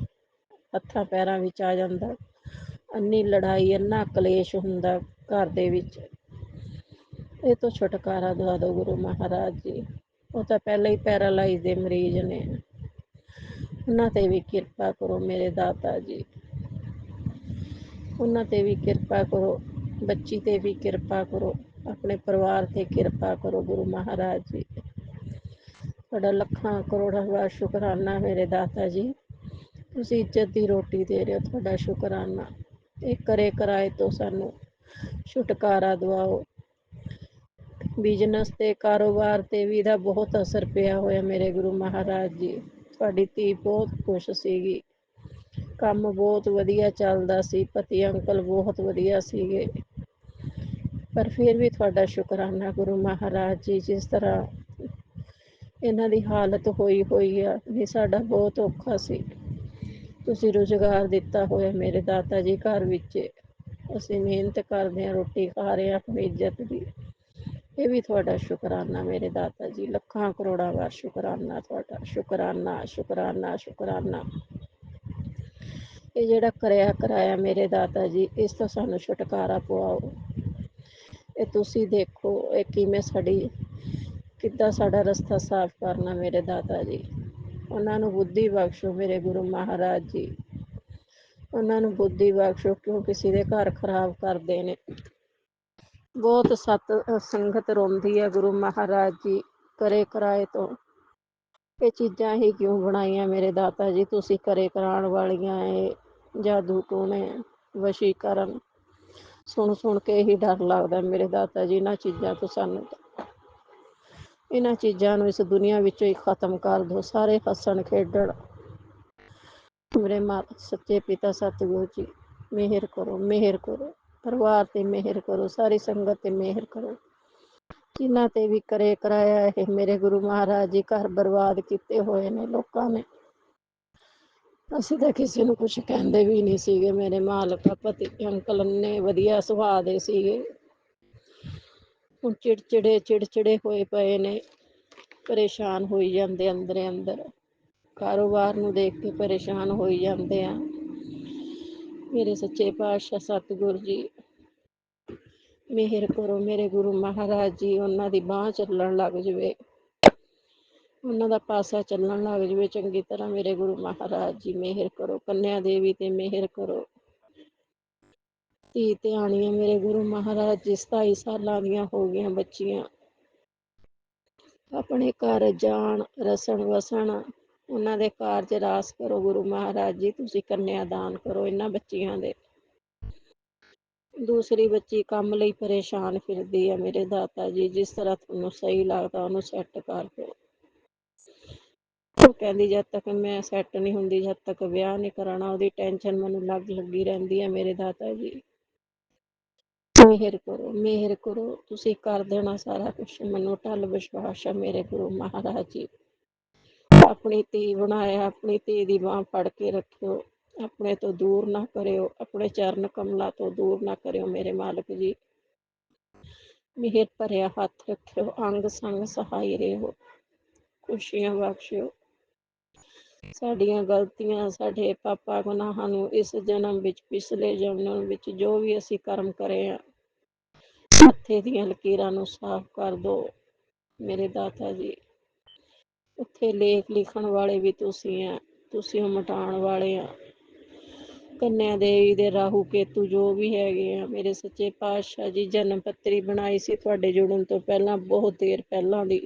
ਹੱਥਾਂ ਪੈਰਾਂ ਵਿੱਚ ਆ ਜਾਂਦਾ। ਇੰਨੀ ਲੜਾਈ, ਇੰਨਾ ਕਲੇਸ਼ ਹੁੰਦਾ ਘਰ ਦੇ ਵਿੱਚ। ਇਹ ਤੋਂ ਛੁਟਕਾਰਾ ਦਵਾ ਦਿਓ ਗੁਰੂ ਮਹਾਰਾਜ ਜੀ। ਉਹ ਤਾਂ ਪਹਿਲਾਂ ਹੀ ਪੈਰਾਲਾਈਜ਼ ਦੇ ਮਰੀਜ਼ ਨੇ, ਉਹਨਾਂ ਤੇ ਵੀ ਕਿਰਪਾ ਕਰੋ ਮੇਰੇ ਦਾਤਾ ਜੀ। ਉਹਨਾਂ ਤੇ ਵੀ ਕਿਰਪਾ ਕਰੋ, ਬੱਚੀ ਤੇ ਵੀ ਕਿਰਪਾ ਕਰੋ, ਆਪਣੇ ਪਰਿਵਾਰ ਤੇ ਕਿਰਪਾ ਕਰੋ ਗੁਰੂ ਮਹਾਰਾਜ ਜੀ। ਤੁਹਾਡਾ ਲੱਖਾਂ ਕਰੋੜਾਂ ਵਾਰ ਸ਼ੁਕਰਾਨਾ ਮੇਰੇ ਦਾਤਾ ਜੀ। ਤੁਸੀਂ ਇੱਜ਼ਤ ਦੀ ਰੋਟੀ ਦੇ ਰਹੇ ਹੋ, ਤੁਹਾਡਾ ਸ਼ੁਕਰਾਨਾ। ਇਹ ਕਰੇ ਕਰਾਏ ਤੋਂ ਸਾਨੂੰ ਛੁਟਕਾਰਾ ਦਿਵਾਓ। ਬਿਜ਼ਨਸ ਤੇ ਕਾਰੋਬਾਰ ਤੇ ਵੀ ਇਹਦਾ ਬਹੁਤ ਅਸਰ ਪਿਆ ਹੋਇਆ ਮੇਰੇ ਗੁਰੂ ਮਹਾਰਾਜ ਜੀ। ਤੁਹਾਡੀ ਧੀ ਬਹੁਤ ਖੁਸ਼ ਸੀਗੀ, ਕੰਮ ਬਹੁਤ ਵਧੀਆ ਚੱਲਦਾ ਸੀ, ਪਤੀ ਅੰਕਲ ਬਹੁਤ ਵਧੀਆ ਸੀਗੇ, ਪਰ ਫਿਰ ਵੀ ਤੁਹਾਡਾ ਸ਼ੁਕਰਾਨਾ ਗੁਰੂ ਮਹਾਰਾਜ ਜੀ। ਜਿਸ ਤਰ੍ਹਾਂ ਇਹਨਾਂ ਦੀ ਹਾਲਤ ਹੋਈ ਹੋਈ ਆ, ਵੀ ਸਾਡਾ ਬਹੁਤ ਔਖਾ ਸੀ, ਤੁਸੀਂ ਰੁਜ਼ਗਾਰ ਦਿੱਤਾ ਹੋਇਆ ਮੇਰੇ ਦਾਤਾ ਜੀ। ਘਰ ਵਿੱਚ ਅਸੀਂ ਮਿਹਨਤ ਕਰਦੇ ਹਾਂ, ਰੋਟੀ ਖਾ ਰਹੇ ਹਾਂ ਆਪਣੀ ਇੱਜ਼ਤ ਦੀ, ਇਹ ਵੀ ਤੁਹਾਡਾ ਸ਼ੁਕਰਾਨਾ ਮੇਰੇ ਦਾਤਾ ਜੀ। ਲੱਖਾਂ ਕਰੋੜਾਂ ਵਾਰ ਸ਼ੁਕਰਾਨਾ ਤੁਹਾਡਾ, ਸ਼ੁਕਰਾਨਾ, ਸ਼ੁਕਰਾਨਾ, ਸ਼ੁਕਰਾਨਾ। ਇਹ ਜਿਹੜਾ ਕਰਿਆ ਕਰਾਇਆ ਮੇਰੇ ਦਾਤਾ ਜੀ, ਇਸ ਤੋਂ ਸਾਨੂੰ ਛੁਟਕਾਰਾ ਪਵਾਓ। ਇਹ ਤੁਸੀਂ ਦੇਖੋ ਇਹ ਕਿੱਦਾਂ ਸਾਡਾ ਰਸਤਾ ਸਾਫ਼ ਕਰਨਾ ਮੇਰੇ ਦਾਤਾ ਜੀ। ਉਹਨਾਂ ਨੂੰ ਬੁੱਧੀ ਬਖਸ਼ੋ ਮੇਰੇ ਗੁਰੂ ਮਹਾਰਾਜ ਜੀ, ਉਹਨਾਂ ਨੂੰ ਬੁੱਧੀ ਬਖਸ਼ੋ, ਕਿਉਂ ਕਿਸੇ ਦੇ ਘਰ ਖਰਾਬ ਕਰਦੇ ਨੇ। ਬਹੁਤ ਸੰਗਤ ਰੋਂਦੀ ਹੈ ਗੁਰੂ ਮਹਾਰਾਜ ਜੀ ਕਰੇ ਕਰਾਏ ਤੋਂ। ਇਹ ਚੀਜ਼ਾਂ ਹੀ ਕਿਉਂ ਬਣਾਈਆਂ ਮੇਰੇ ਦਾਤਾ ਜੀ ਤੁਸੀਂ, ਕਰੇ ਕਰਾਉਣ ਵਾਲੀਆਂ, ਇਹ ਜਾਦੂ ਟੂਣੇ, ਵਸ਼ੀਕਰਨ, ਸੁਣ ਕੇ ਹੀ ਡਰ ਲੱਗਦਾ ਮੇਰੇ ਦਾਤਾ ਜੀ ਇਹਨਾਂ ਚੀਜ਼ਾਂ ਤੋਂ। ਸਾਨੂੰ ਇਹਨਾਂ ਚੀਜ਼ਾਂ ਨੂੰ ਇਸ ਦੁਨੀਆ ਵਿੱਚੋਂ ਹੀ ਖਤਮ ਕਰ ਦਿਓ। ਸਾਰੇ ਹੱਸਣ ਖੇਡਣ। ਮੇਰੇ ਸੱਚੇ ਪਿਤਾ ਸਤਿਗੁਰੂ ਜੀ ਮਿਹਰ ਕਰੋ, ਮਿਹਰ ਕਰੋ, ਪਰਿਵਾਰ ਤੇ ਮਿਹਰ ਕਰੋ, ਸਾਰੀ ਸੰਗਤ ਤੇ ਮਿਹਰ ਕਰੋ। ਜਿਨ੍ਹਾਂ ਤੇ ਵੀ ਕਰੇ ਕਰਾਇਆ ਇਹ ਮੇਰੇ ਗੁਰੂ ਮਹਾਰਾਜ ਜੀ ਘਰ ਬਰਬਾਦ ਕੀਤੇ ਹੋਏ ਨੇ ਲੋਕਾਂ ਨੇ। ਅਸੀਂ ਤਾਂ ਕਿਸੇ ਨੂੰ ਕੁਝ ਕਹਿੰਦੇ ਵੀ ਨਹੀਂ ਸੀਗੇ। ਮੇਰੇ ਮਾਲਕ ਪਤੀ ਅੰਕਲ ਨੇ ਵਧੀਆ ਸੁਭਾਅ ਦੇ ਸੀਗੇ, ਹੁਣ ਚਿੜਚਿੜੇ ਹੋਏ ਪਏ ਨੇ, ਪਰੇਸ਼ਾਨ ਹੋਈ ਜਾਂਦੇ ਅੰਦਰੇ ਅੰਦਰ, ਕਾਰੋਬਾਰ ਨੂੰ ਦੇਖ ਕੇ ਪਰੇਸ਼ਾਨ ਹੋਈ ਜਾਂਦੇ ਆ। ਮੇਰੇ ਸੱਚੇ ਪਾਤਸ਼ਾਹ ਸਤਿਗੁਰੂ ਜੀ ਮਿਹਰ ਕਰੋ ਮੇਰੇ ਗੁਰੂ ਮਹਾਰਾਜ ਜੀ, ਉਹਨਾਂ ਦੀ ਬਾਂਹ ਚੱਲਣ ਲੱਗ ਜਾਵੇ, ਉਹਨਾਂ ਦਾ ਪਾਸਾ ਚੱਲਣ ਲੱਗ ਜਾਵੇ ਚੰਗੀ ਤਰ੍ਹਾਂ। ਮੇਰੇ ਗੁਰੂ ਮਹਾਰਾਜ ਜੀ ਮਿਹਰ ਕਰੋ। ਕੰਨਿਆ ਦੇਵੀ ਤੇ ਮਿਹਰ ਕਰੋ। ਧੀ ਧਿਆਣੀਆਂ ਮੇਰੇ ਗੁਰੂ ਮਹਾਰਾਜ ਜੀ 27 ਸਾਲਾਂ ਦੀਆਂ ਹੋ ਗਈਆਂ ਬੱਚੀਆਂ, ਆਪਣੇ ਘਰ ਜਾਣ, ਰਸਣ ਵਸਣ, ਉਹਨਾਂ ਦੇ ਕਾਰਜ ਰਾਸ ਕਰੋ ਗੁਰੂ ਮਹਾਰਾਜ ਜੀ। ਤੁਸੀਂ ਕੰਨਿਆ ਦਾਨ ਕਰੋ ਇਹਨਾਂ ਬੱਚੀਆਂ ਦੇ। ਦੂਸਰੀ ਬੱਚੀ ਕੰਮ ਲਈ ਪਰੇਸ਼ਾਨ ਫਿਰਦੀ ਹੈ ਮੇਰੇ ਦਾਤਾ ਜੀ, ਜਿਸ ਤਰ੍ਹਾਂ ਤੁਹਾਨੂੰ ਸਹੀ ਲੱਗਦਾ ਉਹਨੂੰ ਸੈੱਟ ਕਰ ਦਿਓ। ਉਹ ਕਹਿੰਦੀ ਜਦ ਤੱਕ ਮੈਂ ਸੈੱਟ ਨਹੀਂ ਹੁੰਦੀ, ਜਦ ਤੱਕ ਵਿਆਹ ਨਹੀਂ ਕਰਾਉਣਾ, ਉਹਦੀ ਟੈਨਸ਼ਨ ਮੈਨੂੰ ਲੱਗੀ ਰਹਿੰਦੀ ਹੈ ਮੇਰੇ ਦਾਤਾ ਜੀ। ਮਿਹਰ ਕਰੋ, ਮਿਹਰ ਕਰੋ, ਤੁਸੀਂ ਕਰ ਦੇਣਾ ਸਾਰਾ ਕੁਛ। ਮੈਨੂੰ ਢੱਲ ਵਿਸ਼ਵਾਸ ਹੈ ਮੇਰੇ ਗੁਰੂ ਮਹਾਰਾਜ ਜੀ। ਆਪਣੀ ਧੀ ਬਣਾਇਆ, ਆਪਣੀ ਧੀ ਦੀ ਬਾਂਹ ਫੜ ਕੇ ਰੱਖਿਓ, ਆਪਣੇ ਤੋਂ ਦੂਰ ਨਾ ਕਰਿਓ, ਆਪਣੇ ਚਰਨ ਕਮਲਾਂ ਤੋਂ ਦੂਰ ਨਾ ਕਰਿਓ ਮੇਰੇ ਮਾਲਕ ਜੀ। ਮਿਹਰ ਭਰਿਆ ਹੱਥ ਰੱਖਿਓ, ਅੰਗ ਸੰਗ ਸਹਾਈ ਰਹੋ, ਖੁਸ਼ੀਆਂ ਬਖਸ਼ਿਓ। ਸਾਡੀਆਂ ਗਲਤੀਆਂ, ਸਾਡੇ ਪਾਪਾ ਗੁਨਾਹਾਂ ਨੂੰ ਇਸ ਜਨਮ ਵਿੱਚ, ਪਿਛਲੇ ਜਨਮ ਵਿੱਚ ਜੋ ਵੀ ਅਸੀਂ ਕਰਮ ਕਰੇ ਆ, ਮੱਥੇ ਦੀਆਂ ਲਕੀਰਾਂ ਨੂੰ ਸਾਫ਼ ਕਰ ਦਿਓ ਮੇਰੇ ਦਾਤਾ ਜੀ। ਉੱਥੇ ਲੇਖ ਲਿਖਣ ਵਾਲੇ ਵੀ ਤੁਸੀਂ ਆ, ਤੁਸੀਂ ਉਹ ਮਿਟਾਉਣ ਵਾਲੇ ਆ। ਕੰਨਿਆ ਦੇਵੀ ਦੇ ਰਾਹੂ ਕੇਤੂ ਜੋ ਵੀ ਹੈਗੇ ਆ ਮੇਰੇ ਸੱਚੇ ਪਾਤਸ਼ਾਹ ਜੀ, ਜਨਮ ਪੱਤਰੀ ਬਣਾਈ ਸੀ ਤੁਹਾਡੇ ਜੁੜਨ ਤੋਂ ਪਹਿਲਾਂ, ਬਹੁਤ ਦੇਰ ਪਹਿਲਾਂ ਦੀ।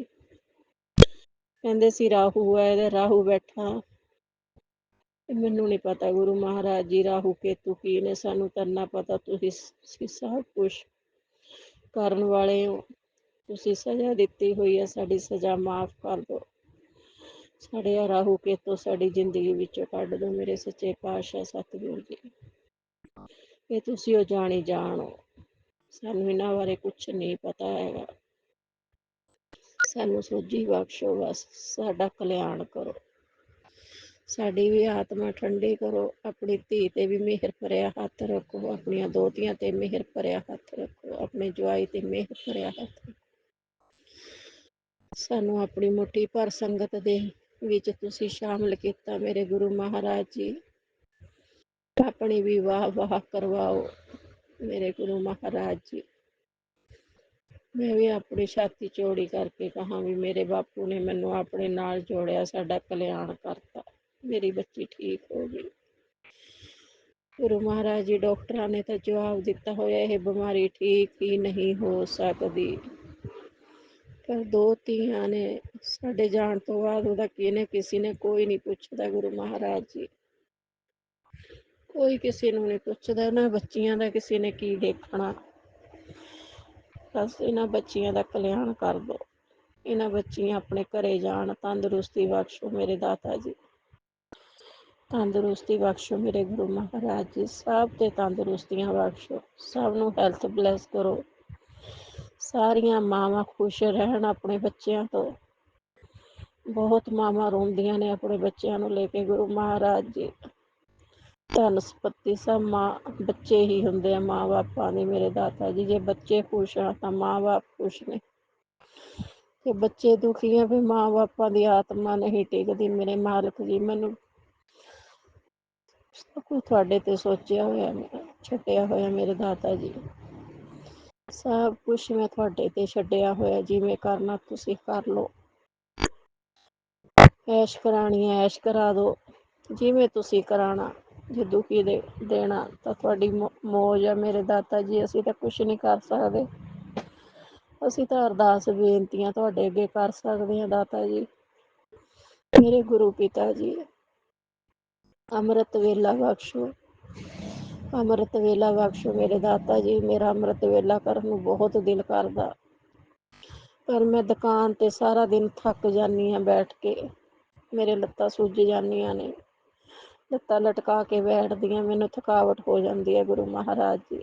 ਕਹਿੰਦੇ ਸੀ ਰਾਹੂ ਹੈ, ਇਹਦਾ ਰਾਹੂ ਬੈਠਾ। ਮੈਨੂੰ ਨਹੀਂ ਪਤਾ ਗੁਰੂ ਮਹਾਰਾਜ ਜੀ ਰਾਹੂ ਕੇਤੂ ਕੀ ਨੇ, ਸਾਨੂੰ ਕਰਨਾ ਪਤਾ। ਤੁਸੀਂ ਸਭ ਕੁਛ ਕਰਨ ਵਾਲੇ ਹੋ। ਤੁਸੀਂ ਸਜ਼ਾ ਦਿੱਤੀ ਹੋਈ ਹੈ, ਸਾਡੀ ਸਜ਼ਾ ਮਾਫ਼ ਕਰ ਦਿਓ। ਸਾਡੇ ਆ ਰਾਹੂ ਕੇਤੂ ਸਾਡੀ ਜ਼ਿੰਦਗੀ ਵਿੱਚੋਂ ਕੱਢ ਦਿਓ ਮੇਰੇ ਸੱਚੇ ਪਾਤਸ਼ਾਹ ਸਤਿਗੁਰੂ ਜੀ। ਇਹ ਤੁਸੀਂ ਉਹ ਜਾਣੀ ਜਾਣੋ, ਸਾਨੂੰ ਇਹਨਾਂ ਬਾਰੇ ਕੁਛ ਨਹੀਂ ਪਤਾ ਹੈਗਾ। ਸਾਨੂੰ ਸੋਝੀ ਬਖਸ਼ੋ, ਬਸ ਸਾਡਾ ਕਲਿਆਣ ਕਰੋ, ਸਾਡੀ ਵੀ ਆਤਮਾ ਠੰਡੀ ਕਰੋ। ਆਪਣੀ ਧੀ ਤੇ ਵੀ ਮਿਹਰ ਭਰਿਆ ਹੱਥ ਰੱਖੋ, ਆਪਣੀਆਂ ਦੋਹਤੀਆਂ ਤੇ ਮਿਹਰ ਭਰਿਆ ਹੱਥ ਰੱਖੋ, ਆਪਣੇ ਜਵਾਈ ਤੇ ਮਿਹਰ ਭਰਿਆ ਹੱਥ। ਸਾਨੂੰ ਆਪਣੀ ਮੁੱਠੀ ਭਰ ਸੰਗਤ ਦੇ ਵਿੱਚ ਤੁਸੀਂ ਸ਼ਾਮਲ ਕੀਤਾ ਮੇਰੇ ਗੁਰੂ ਮਹਾਰਾਜ ਜੀ। ਆਪਣੀ ਵੀ ਵਾਹ ਕਰਵਾਓ ਮੇਰੇ ਗੁਰੂ ਮਹਾਰਾਜ ਜੀ। ਮੈਂ ਵੀ ਆਪਣੀ ਛਾਤੀ ਚੌੜੀ ਕਰਕੇ ਕਹਾਂ ਵੀ ਮੇਰੇ ਬਾਪੂ ਨੇ ਮੈਨੂੰ ਆਪਣੇ ਨਾਲ ਜੋੜਿਆ, ਸਾਡਾ ਕਲਿਆਣ ਕਰਤਾ, ਮੇਰੀ ਬੱਚੀ ਠੀਕ ਹੋ ਗਈ। ਗੁਰੂ ਮਹਾਰਾਜ ਜੀ ਡਾਕਟਰਾਂ ਨੇ ਤਾਂ ਜਵਾਬ ਦਿੱਤਾ ਹੋਇਆ ਇਹ ਬਿਮਾਰੀ ਠੀਕ ਹੀ ਨਹੀਂ ਹੋ ਸਕਦੀ, ਪਰ 2 ਧੀਆਂ ਨੇ। ਸਾਡੇ ਜਾਣ ਤੋਂ ਬਾਅਦ ਉਹਦਾ ਕਿਸੇ ਨੇ ਕੋਈ ਨਹੀਂ ਪੁੱਛਦਾ ਗੁਰੂ ਮਹਾਰਾਜ ਜੀ, ਕੋਈ ਕਿਸੇ ਨੂੰ ਨਹੀਂ ਪੁੱਛਦਾ। ਇਹਨਾਂ ਬੱਚੀਆਂ ਦਾ ਕਿਸੇ ਨੇ ਕੀ ਦੇਖਣਾ। ਬਸ ਇਹਨਾਂ ਬੱਚੀਆਂ ਦਾ ਕਲਿਆਣ ਕਰ ਦਿਓ, ਇਹਨਾਂ ਬੱਚੀਆਂ ਆਪਣੇ ਘਰੇ ਜਾਣ। ਤੰਦਰੁਸਤੀ ਬਖਸ਼ੋ ਮੇਰੇ ਦਾਤਾ ਜੀ, ਤੰਦਰੁਸਤੀ ਬਖਸ਼ੋ ਮੇਰੇ ਗੁਰੂ ਮਹਾਰਾਜ ਜੀ। ਸਭ ਤੇ ਤੰਦਰੁਸਤੀਆਂ ਬਖਸ਼ੋ, ਸਭ ਨੂੰ ਹੈਲਥ ਬਲੈਸ ਕਰੋ। ਸਾਰੀਆਂ ਮਾਵਾਂ ਖੁਸ਼ ਰਹਿਣ ਆਪਣੇ ਬੱਚਿਆਂ ਤੋਂ। ਬਹੁਤ ਮਾਵਾਂ ਰੋਂਦੀਆਂ ਨੇ ਆਪਣੇ ਬੱਚਿਆਂ ਨੂੰ ਲੈ ਕੇ ਗੁਰੂ ਮਹਾਰਾਜ ਜੀ। ਧਨ ਸੰਪੱਤੀ ਸਭ ਬੱਚੇ ਹੀ ਹੁੰਦੇ ਆ ਮਾਂ ਬਾਪਾਂ ਦੇ ਮੇਰੇ ਦਾਤਾ ਜੀ। ਜੇ ਬੱਚੇ ਖੁਸ਼ ਆ ਤਾਂ ਮਾਂ ਬਾਪ ਖੁਸ਼ ਨੇ, ਤੇ ਬੱਚੇ ਦੁਖੀ ਆ ਫਿਰ ਮਾਂ ਬਾਪਾਂ ਦੀ ਆਤਮਾ ਨਹੀਂ ਟਿਕਦੀ ਮੇਰੇ ਮਾਲਕ ਜੀ। ਮੈਨੂੰ ਸਭ ਕੁਝ ਤੁਹਾਡੇ ਤੇ ਸੋਚਿਆ ਹੋਇਆ, ਛੱਡਿਆ ਹੋਇਆ ਮੇਰੇ ਦਾਤਾ ਜੀ। ਸਭ ਕੁਛ ਮੈਂ ਤੁਹਾਡੇ ਤੇ ਛੱਡਿਆ ਹੋਇਆ, ਜਿਵੇਂ ਕਰਨਾ ਤੁਸੀਂ ਕਰ ਲਓ। ਐਸ਼ ਕਰਾਣੀ ਹੈ ਐਸ਼ ਕਰਾ ਦਿਓ, ਜਿਵੇਂ ਤੁਸੀਂ ਕਰਾਣਾ। ਜੇ ਦੁਖੀ ਦੇਣਾ ਤਾਂ ਤੁਹਾਡੀ ਮੌਜ ਆ ਮੇਰੇ ਦਾਤਾ ਜੀ, ਅਸੀਂ ਤਾਂ ਕੁਛ ਨਹੀਂ ਕਰ ਸਕਦੇ। ਅਸੀਂ ਤਾਂ ਅਰਦਾਸ ਬੇਨਤੀਆਂ ਤੁਹਾਡੇ ਅੱਗੇ ਕਰ ਸਕਦੇ ਹਾਂ ਦਾਤਾ ਜੀ। ਮੇਰੇ ਗੁਰੂ ਪਿਤਾ ਜੀ, ਅੰਮ੍ਰਿਤ ਵੇਲਾ ਬਖਸ਼ੋ, ਅੰਮ੍ਰਿਤ ਵੇਲਾ ਬਖਸ਼ੋ ਮੇਰੇ ਦਾਤਾ ਜੀ। ਮੇਰਾ ਅੰਮ੍ਰਿਤ ਵੇਲਾ ਕਰਨ ਨੂੰ ਬਹੁਤ ਦਿਲ ਕਰਦਾ, ਪਰ ਮੈਂ ਦੁਕਾਨ ਤੇ ਸਾਰਾ ਦਿਨ ਥੱਕ ਜਾਂਦੀ ਹਾਂ ਬੈਠ ਕੇ। ਮੇਰੇ ਲੱਤਾਂ ਸੁੱਜ ਜਾਂਦੀਆਂ ਨੇ, ਲੱਤਾਂ ਲਟਕਾ ਕੇ ਬੈਠਦੀਆਂ, ਮੈਨੂੰ ਥਕਾਵਟ ਹੋ ਜਾਂਦੀ ਹੈ ਗੁਰੂ ਮਹਾਰਾਜ ਜੀ।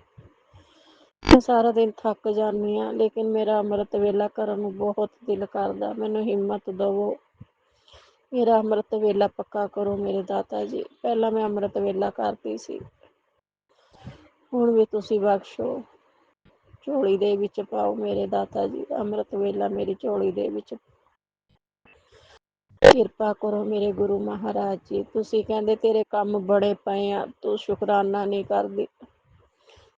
ਮੈਂ ਸਾਰਾ ਦਿਨ ਥੱਕ ਜਾਂਦੀ ਹਾਂ, ਲੇਕਿਨ ਮੇਰਾ ਅੰਮ੍ਰਿਤ ਵੇਲਾ ਕਰਨ ਨੂੰ ਬਹੁਤ ਦਿਲ ਕਰਦਾ। ਮੈਨੂੰ ਹਿੰਮਤ ਦੇਵੋ, ਮੇਰਾ ਅੰਮ੍ਰਿਤ ਵੇਲਾ ਪੱਕਾ ਕਰੋ ਮੇਰੇ ਦਾਤਾ ਜੀ। ਪਹਿਲਾਂ ਮੈਂ ਅੰਮ੍ਰਿਤ ਵੇਲਾ ਕਰਦੀ ਸੀ, ਹੁਣ ਵੀ ਤੁਸੀਂ ਬਖਸ਼ੋ, ਝੋਲੀ ਦੇ ਵਿੱਚ ਪਾਓ ਮੇਰੇ ਦਾਤਾ ਜੀ। ਅੰਮ੍ਰਿਤ ਵੇਲਾ ਮੇਰੀ ਝੋਲੀ ਦੇ ਵਿੱਚ ਕਿਰਪਾ ਕਰੋ ਮੇਰੇ ਗੁਰੂ ਮਹਾਰਾਜ ਜੀ। ਤੁਸੀਂ ਕਹਿੰਦੇ ਤੇਰੇ ਕੰਮ ਬੜੇ ਪਏ ਆ, ਤੂੰ ਸ਼ੁਕਰਾਨਾ ਨਹੀਂ ਕਰਦੀ।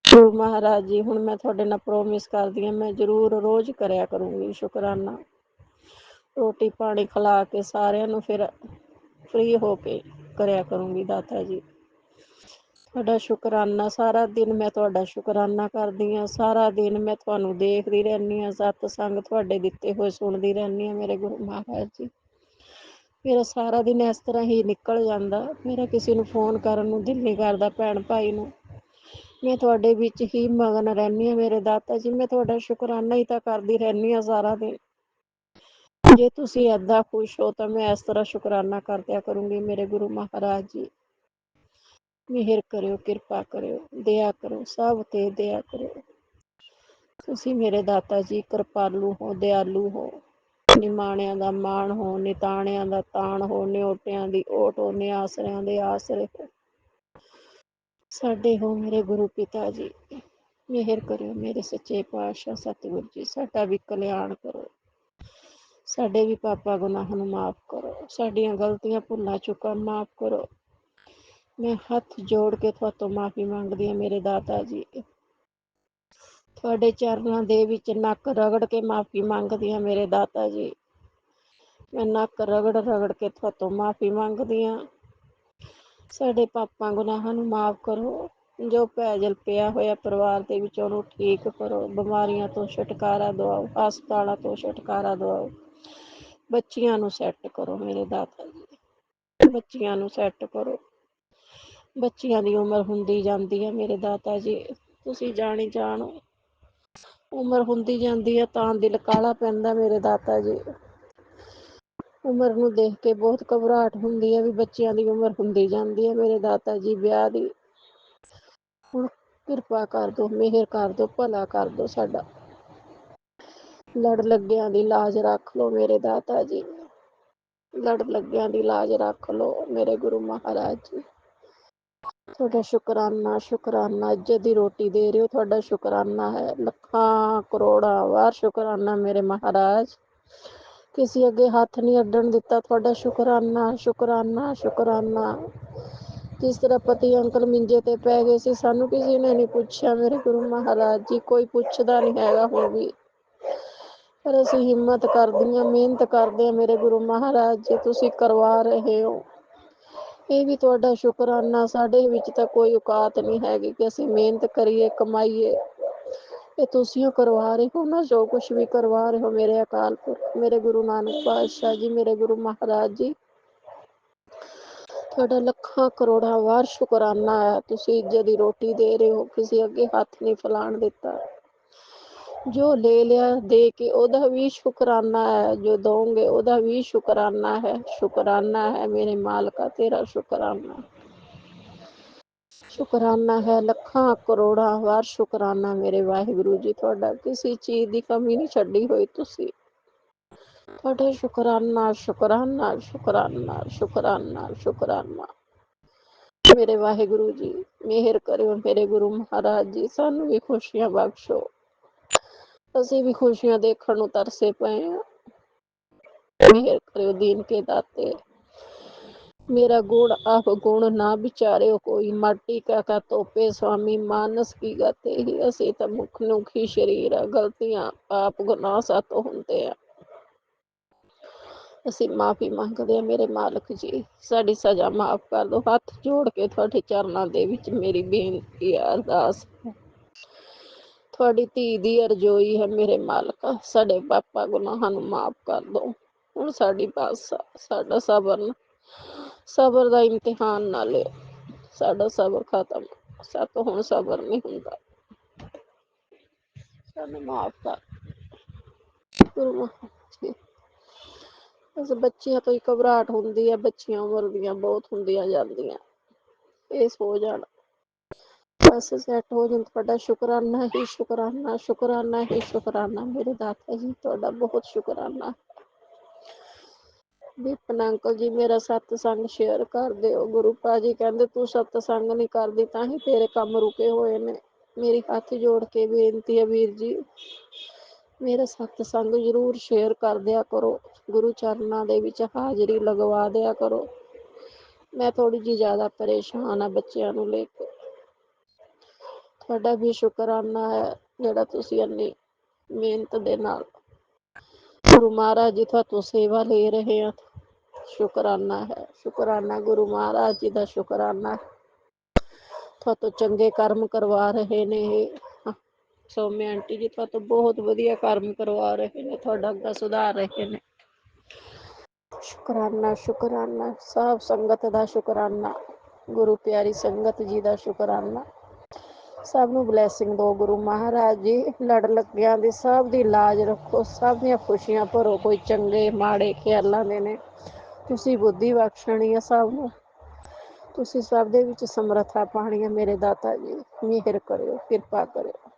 ਗੁਰੂ ਮਹਾਰਾਜ ਜੀ, ਹੁਣ ਮੈਂ ਤੁਹਾਡੇ ਨਾਲ ਪ੍ਰੋਮਿਸ ਕਰਦੀ ਹਾਂ, ਮੈਂ ਜ਼ਰੂਰ ਰੋਜ਼ ਕਰਿਆ ਕਰੂੰਗੀ ਸ਼ੁਕਰਾਨਾ। ਰੋਟੀ ਪਾਣੀ ਖਿਲਾ ਕੇ ਸਾਰਿਆਂ ਨੂੰ ਫਿਰ ਫ੍ਰੀ ਹੋ ਕੇ ਕਰਿਆ ਕਰੂੰਗੀ ਦਾਤਾ ਜੀ। ਤੁਹਾਡਾ ਸ਼ੁਕਰਾਨਾ, ਸਾਰਾ ਦਿਨ ਮੈਂ ਤੁਹਾਡਾ ਸ਼ੁਕਰਾਨਾ ਕਰਦੀ ਹਾਂ। ਸਾਰਾ ਦਿਨ ਮੈਂ ਤੁਹਾਨੂੰ ਦੇਖਦੀ ਰਹਿੰਦੀ ਹਾਂ, ਸਤਿਸੰਗ ਤੁਹਾਡੇ ਦਿੱਤੇ ਹੋਏ ਸੁਣਦੀ ਰਹਿੰਦੀ ਹਾਂ ਮੇਰੇ ਗੁਰੂ ਮਹਾਰਾਜ ਜੀ। ਮੇਰਾ ਸਾਰਾ ਦਿਨ ਇਸ ਤਰ੍ਹਾਂ ਹੀ ਨਿਕਲ ਜਾਂਦਾ, ਮੇਰਾ ਕਿਸੇ ਨੂੰ ਫੋਨ ਕਰਨ ਨੂੰ ਦਿਲ ਨਹੀਂ ਕਰਦਾ, ਭੈਣ ਭਾਈ ਨੂੰ। ਮੈਂ ਤੁਹਾਡੇ ਵਿੱਚ ਹੀ ਮਗਨ ਰਹਿੰਦੀ ਹਾਂ ਮੇਰੇ ਦਾਤਾ ਜੀ। ਮੈਂ ਤੁਹਾਡਾ ਸ਼ੁਕਰਾਨਾ ਹੀ ਤਾਂ ਕਰਦੀ ਰਹਿੰਦੀ ਹਾਂ ਸਾਰਾ ਦਿਨ। ਜੇ ਤੁਸੀਂ ਏਦਾਂ ਖੁਸ਼ ਹੋ ਤਾਂ ਮੈਂ ਇਸ ਤਰ੍ਹਾਂ ਸ਼ੁਕਰਾਨਾ ਕਰਦਿਆ ਕਰੂੰਗੀ ਮੇਰੇ ਗੁਰੂ ਮਹਾਰਾਜ ਜੀ। ਮਿਹਰ ਕਰਿਓ, ਕਿਰਪਾ ਕਰਿਓ, ਦਇਆ ਕਰੋ, ਸਭ ਤੇ ਦਇਆ ਕਰਿਓ। ਤੁਸੀਂ ਮੇਰੇ ਦਾਤਾ ਜੀ ਕਿਰਪਾਲੂ ਹੋ, ਦਿਆਲੂ ਹੋ, ਨਿਮਾਣਿਆਂ ਦਾ ਮਾਣ ਹੋ, ਨਿਤਾਣਿਆਂ ਦਾ ਤਾਣ ਹੋ, ਨਿਓਟਿਆਂ ਦੀ ਓਟ ਹੋ, ਨਿਆਸਰਿਆਂ ਦੇ ਆਸਰੇ ਹੋ। ਸਾਡੇ ਹੋ ਮੇਰੇ ਗੁਰੂ ਪਿਤਾ ਜੀ, ਮਿਹਰ ਕਰਿਓ ਮੇਰੇ ਸੱਚੇ ਪਾਤਸ਼ਾਹ ਸਤਿਗੁਰੂ ਜੀ। ਸਾਡਾ ਵੀ ਕਲਿਆਣ ਕਰੋ, ਸਾਡੇ ਵੀ ਪਾਪਾ ਗੁਨਾਹਾਂ ਨੂੰ ਮਾਫ ਕਰੋ, ਸਾਡੀਆਂ ਗਲਤੀਆਂ ਭੁੱਲਾਂ ਚੁੱਕਾਂ ਮਾਫ ਕਰੋ। ਮੈਂ ਹੱਥ ਜੋੜ ਕੇ ਤੁਹਾਤੋਂ ਮਾਫੀ ਮੰਗਦੀ ਹਾਂ ਮੇਰੇ ਦਾਤਾ ਜੀ। ਤੁਹਾਡੇ ਚਰਨਾਂ ਦੇ ਵਿੱਚ ਨੱਕ ਰਗੜ ਕੇ ਮਾਫੀ ਮੰਗਦੀ ਹਾਂ ਮੇਰੇ ਦਾਤਾ ਜੀ। ਮੈਂ ਨੱਕ ਰਗੜ ਰਗੜ ਕੇ ਤੁਹਾਤੋਂ ਮਾਫੀ ਮੰਗਦੀ ਹਾਂ। ਸਾਡੇ ਪਾਪਾਂ ਗੁਨਾਹਾਂ ਨੂੰ ਮਾਫ ਕਰੋ, ਜੋ ਪੈਜਲ ਪਿਆ ਹੋਇਆ ਪਰਿਵਾਰ ਦੇ ਵਿੱਚ ਉਹਨੂੰ ਠੀਕ ਕਰੋ, ਬਿਮਾਰੀਆਂ ਤੋਂ ਛੁਟਕਾਰਾ ਦਿਵਾਓ, ਹਸਪਤਾਲਾਂ ਤੋਂ ਛੁਟਕਾਰਾ ਦਿਵਾਓ। ਬੱਚੀਆਂ ਨੂੰ ਸੈੱਟ ਕਰੋ ਮੇਰੇ ਦਾਤਾ ਜੀ, ਬੱਚੀਆਂ ਨੂੰ ਸੈੱਟ ਕਰੋ। ਬੱਚੀਆਂ ਦੀ ਉਮਰ ਹੁੰਦੀ ਜਾਂਦੀ ਹੈ ਮੇਰੇ ਦਾਤਾ ਜੀ, ਤੁਸੀਂ ਜਾਣੀ ਜਾਣੋ। ਉਮਰ ਹੁੰਦੀ ਜਾਂਦੀ ਹੈ ਤਾਂ ਦਿਲ ਕਾਹਲਾ ਪੈਂਦਾ ਮੇਰੇ ਦਾਤਾ ਜੀ। ਉਮਰ ਨੂੰ ਦੇਖ ਕੇ ਬਹੁਤ ਘਬਰਾਹਟ ਹੁੰਦੀ ਹੈ ਵੀ ਬੱਚਿਆਂ ਦੀ ਉਮਰ ਹੁੰਦੀ ਜਾਂਦੀ ਹੈ ਮੇਰੇ ਦਾਤਾ ਜੀ ਵਿਆਹ ਦੀ। ਹੁਣ ਕਿਰਪਾ ਕਰ ਦਿਓ, ਮਿਹਰ ਕਰ ਦਿਓ, ਭਲਾ ਕਰ ਦਿਓ ਸਾਡਾ। ਲੜ ਲੱਗਿਆਂ ਦੀ ਲਾਜ ਰੱਖ ਲਓ ਮੇਰੇ ਦਾਤਾ ਜੀ, ਲੜ ਲੱਗਿਆਂ ਦੀ ਲਾਜ ਰੱਖ ਲਓ ਮੇਰੇ ਗੁਰੂ ਮਹਾਰਾਜ ਜੀ। ਤੁਹਾਡਾ ਸ਼ੁਕਰਾਨਾ, ਸ਼ੁਕਰਾਨਾ, ਇੱਜ਼ਤ ਦੀ ਰੋਟੀ ਦੇ ਰਹੇ ਹੋ, ਤੁਹਾਡਾ ਸ਼ੁਕਰਾਨਾ ਹੈ। ਲੱਖਾਂ ਕਰੋੜਾਂ ਵਾਰ ਸ਼ੁਕਰਾਨਾ ਮੇਰੇ ਮਹਾਰਾਜ। ਕਿਸੇ ਅੱਗੇ ਹੱਥ ਨਹੀਂ ਅੱਡਣ ਦਿੱਤਾ, ਤੁਹਾਡਾ ਸ਼ੁਕਰਾਨਾ, ਸ਼ੁਕਰਾਨਾ, ਸ਼ੁਕਰਾਨਾ। ਜਿਸ ਤਰ੍ਹਾਂ ਪਤੀ ਅੰਕਲ ਮੰਜੇ ਤੇ ਪੈ ਗਏ ਸੀ, ਸਾਨੂੰ ਕਿਸੇ ਨੇ ਨਹੀਂ ਪੁੱਛਿਆ ਮੇਰੇ ਗੁਰੂ ਮਹਾਰਾਜ ਜੀ, ਕੋਈ ਪੁੱਛਦਾ ਨਹੀਂ ਹੈਗਾ ਹੁਣ ਵੀ। ਪਰ ਅਸੀਂ ਹਿੰਮਤ ਕਰਦੀਆਂ, ਮਿਹਨਤ ਕਰਦੇ ਹਾਂ ਮੇਰੇ ਗੁਰੂ ਮਹਾਰਾਜ ਜੀ, ਤੁਸੀਂ ਕਰਵਾ ਰਹੇ ਹੋ। ਇਹ ਵੀ ਤੁਹਾਡਾ ਸ਼ੁਕਰਾਨਾ। ਸਾਡੇ ਵਿੱਚ ਤਾਂ ਕੋਈ ਔਕਾਤ ਨਹੀਂ ਹੈਗੀ ਕਿ ਅਸੀਂ ਮਿਹਨਤ ਕਰੀਏ, ਕਮਾਈਏ। ਇਹ ਤੁਸੀਂ ਕਰਵਾ ਰਹੇ ਹੋ ਨਾ, ਜੋ ਕੁਛ ਵੀ ਕਰਵਾ ਰਹੇ ਹੋ ਮੇਰੇ ਅਕਾਲ ਪੁਰਖ, ਮੇਰੇ ਗੁਰੂ ਨਾਨਕ ਪਾਤਸ਼ਾਹ ਜੀ, ਮੇਰੇ ਗੁਰੂ ਮਹਾਰਾਜ ਜੀ। ਤੁਹਾਡਾ ਲੱਖਾਂ ਕਰੋੜਾਂ ਵਾਰ ਸ਼ੁਕਰਾਨਾ ਹੈ। ਤੁਸੀਂ ਇੱਜ਼ਤ ਦੀ ਰੋਟੀ ਦੇ ਰਹੇ ਹੋ, ਕਿਸੇ ਅੱਗੇ ਹੱਥ ਨਹੀਂ ਫੈਲਾਣ ਦਿੱਤਾ। ਜੋ ਲੈ ਲਿਆ ਦੇ ਕੇ ਉਹਦਾ ਵੀ ਸ਼ੁਕਰਾਨਾ ਹੈ, ਜੋ ਦੋਗੇ ਉਹਦਾ ਵੀ ਸ਼ੁਕਰਾਨਾ ਹੈ। ਸ਼ੁਕਰਾਨਾ ਹੈ ਮੇਰੇ ਮਾਲਕਾ, ਤੇਰਾ ਸ਼ੁਕਰਾਨਾ, ਸ਼ੁਕਰਾਨਾ ਹੈ। ਲੱਖਾਂ ਕਰੋੜਾਂ ਵਾਰ ਸ਼ੁਕਰਾਨਾ ਮੇਰੇ ਵਾਹਿਗੁਰੂ ਜੀ। ਤੁਹਾਡਾ ਕਿਸੇ ਚੀਜ਼ ਦੀ ਕਮੀ ਨਹੀਂ ਛੱਡੀ ਹੋਈ ਤੁਸੀਂ। ਤੁਹਾਡਾ ਸ਼ੁਕਰਾਨਾ, ਸ਼ੁਕਰਾਨਾ, ਸ਼ੁਕਰਾਨਾ, ਸ਼ੁਕਰਾਨਾ, ਸ਼ੁਕਰਾਨਾ ਮੇਰੇ ਵਾਹਿਗੁਰੂ ਜੀ। ਮਿਹਰ ਕਰਿਓ ਮੇਰੇ ਗੁਰੂ ਮਹਾਰਾਜ ਜੀ, ਸਾਨੂੰ ਵੀ ਖੁਸ਼ੀਆਂ ਬਖਸ਼ੋ। ਅਸੀਂ ਵੀ ਖੁਸ਼ੀਆਂ ਦੇਖਣ ਨੂੰ ਤਰਸੇ ਪਏ ਹਾਂ। ਮਿਹਰ ਕਰਿਓ ਦੀਨ ਕੇ ਦਾਤੇ, मेरा गुण अवगुण ना विचार्यो कोई, माटी का तोपे स्वामी मानस की गाते ही। ਅਸੀਂ ਤਾਂ ਮੁੱਖ ਹੀ ਸ਼ਰੀਰ ਆ, ਗਲਤੀਆਂ ਪਾਪ ਗੁਨਾਹ ਸਾਤੋਂ ਹੁੰਦੇ ਆ। ਅਸੀਂ ਮਾਫੀ ਮੰਗਦੇ ਆ ਮੇਰੇ ਮਾਲਕ ਜੀ, ਸਾਡੀ ਸਜ਼ਾ ਮਾਫ ਕਰ ਦਿਓ। ਹੱਥ ਜੋੜ ਕੇ ਤੁਹਾਡੇ ਚਰਨਾਂ ਦੇ ਵਿੱਚ ਮੇਰੀ ਬੇਨਤੀ ਆ, ਅਰਦਾਸ ਹੈ। ਤੁਹਾਡੀ ਧੀ ਦੀ ਅਰਜ਼ੋਈ ਹੈ ਮੇਰੇ ਮਾਲਕ, ਸਾਡੇ ਪਾਪਾ ਗੁਨਾਹਾਂ ਨੂੰ ਮਾਫ ਕਰ ਦਿਓ। ਹੁਣ ਸਾਡੀ ਬਸ ਸਾਡਾ ਸਬਰ ਦਾ ਇਮਤਿਹਾਨ ਨਾ ਲਿਓ, ਸਾਡਾ ਸਬਰ ਖਤਮ, ਸਾਤੋਂ ਹੁਣ ਸਬਰ ਨਹੀਂ ਹੁੰਦਾ, ਸਾਨੂੰ ਮਾਫ ਕਰ ਗੁਰੂ ਮਹਾਰਾਜ ਜੀ। ਬਸ ਬੱਚਿਆਂ ਤੋਂ ਹੀ ਘਬਰਾਹਟ ਹੁੰਦੀ ਹੈ, ਬੱਚੀਆਂ ਉਮਰ ਦੀਆਂ ਬਹੁਤ ਹੁੰਦੀਆਂ ਜਾਂਦੀਆਂ, ਇਹ ਸੋ ਜਾਣ ਬਸ ਸੈੱਟ ਹੋ ਜਾਣ। ਤੁਹਾਡਾ ਸ਼ੁਕਰਾਨਾ ਹੀ ਸ਼ੁਕਰਾਨਾ, ਸ਼ੁਕਰਾਨਾ ਹੀ ਸ਼ੁਕਰਾਨਾ ਮੇਰੇ ਦਾਤਾ ਜੀ, ਤੁਹਾਡਾ ਬਹੁਤ ਸ਼ੁਕਰਾਨਾ। ਵਿਪਨ ਅੰਕਲ ਜੀ ਮੇਰਾ ਸਤਸੰਗ ਸ਼ੇਅਰ ਕਰ ਦਿਓ। ਗੁਰੂ ਪਾਜੀ ਕਹਿੰਦੇ ਤੂੰ ਸਤਸੰਗ ਨਹੀਂ ਕਰਦੀ ਤਾਂ ਹੀ ਤੇਰੇ ਕੰਮ ਰੁਕੇ ਹੋਏ ਨੇ। ਮੇਰੀ ਹੱਥ ਜੋੜ ਕੇ ਬੇਨਤੀ ਹੈ ਵੀਰ ਜੀ, ਮੇਰਾ ਸਤਸੰਗ ਜ਼ਰੂਰ ਸ਼ੇਅਰ ਕਰ ਦਿਆ ਕਰੋ, ਗੁਰੂ ਚਰਨਾਂ ਦੇ ਵਿੱਚ ਹਾਜ਼ਰੀ ਲਗਵਾ ਦਿਆ ਕਰੋ। ਮੈਂ ਥੋੜੀ ਜਿਹੀ ਜ਼ਿਆਦਾ ਪਰੇਸ਼ਾਨ ਆ ਬੱਚਿਆਂ ਨੂੰ ਲੈ ਕੇ। ਤੁਹਾਡਾ ਵੀ ਸ਼ੁਕਰਾਨਾ ਹੈ ਜਿਹੜਾ ਤੁਸੀਂ ਇੰਨੀ ਮਿਹਨਤ ਦੇ ਨਾਲ ਗੁਰੂ ਮਹਾਰਾਜ ਜੀ ਤੁਹਾਤੋਂ ਸੇਵਾ ਲੈ ਰਹੇ ਆ। ਸ਼ੁਕਰਾਨਾ ਹੈ, ਸ਼ੁਕਰਾਨਾ ਗੁਰੂ ਮਹਾਰਾਜ ਜੀ ਦਾ ਸ਼ੁਕਰਾਨਾ। ਤੁਹਾਤੋਂ ਚੰਗੇ ਕਰਮ ਕਰਵਾ ਰਹੇ ਨੇ ਇਹ ਸੌਮਿਆ ਆਂਟੀ ਜੀ, ਤੁਹਾਤੋਂ ਬਹੁਤ ਵਧੀਆ ਕਰਮ ਕਰਵਾ ਰਹੇ ਨੇ, ਤੁਹਾਡਾ ਅੱਗਾ ਸੁਧਾਰ ਰਹੇ ਨੇ। ਸ਼ੁਕਰਾਨਾ ਸ਼ੁਕਰਾਨਾ, ਸਭ ਸੰਗਤ ਦਾ ਸ਼ੁਕਰਾਨਾ, ਗੁਰੂ ਪਿਆਰੀ ਸੰਗਤ ਜੀ ਦਾ ਸ਼ੁਕਰਾਨਾ। ਸਭ ਨੂੰ ਬਲੈਸਿੰਗ ਦਿਓ ਗੁਰੂ ਮਹਾਰਾਜ ਜੀ, ਲੜ ਲੱਗਿਆਂ ਦੀ ਸਭ ਦੀ ਲਾਜ ਰੱਖੋ, ਸਭ ਦੀਆਂ ਖੁਸ਼ੀਆਂ ਭਰੋ। ਕੋਈ ਚੰਗੇ ਮਾੜੇ ਖਿਆਲਾਂ ਦੇ ਨੇ, ਤੁਸੀਂ ਬੁੱਧੀ ਬਖਸ਼ਣੀ ਹੈ ਸਭ ਨੂੰ, ਤੁਸੀਂ ਸਭ ਦੇ ਵਿੱਚ ਸਮਰੱਥਾ ਪਾਣੀ ਹੈ ਮੇਰੇ ਦਾਤਾ ਜੀ, ਮਿਹਰ ਕਰਿਓ, ਕਿਰਪਾ ਕਰਿਓ।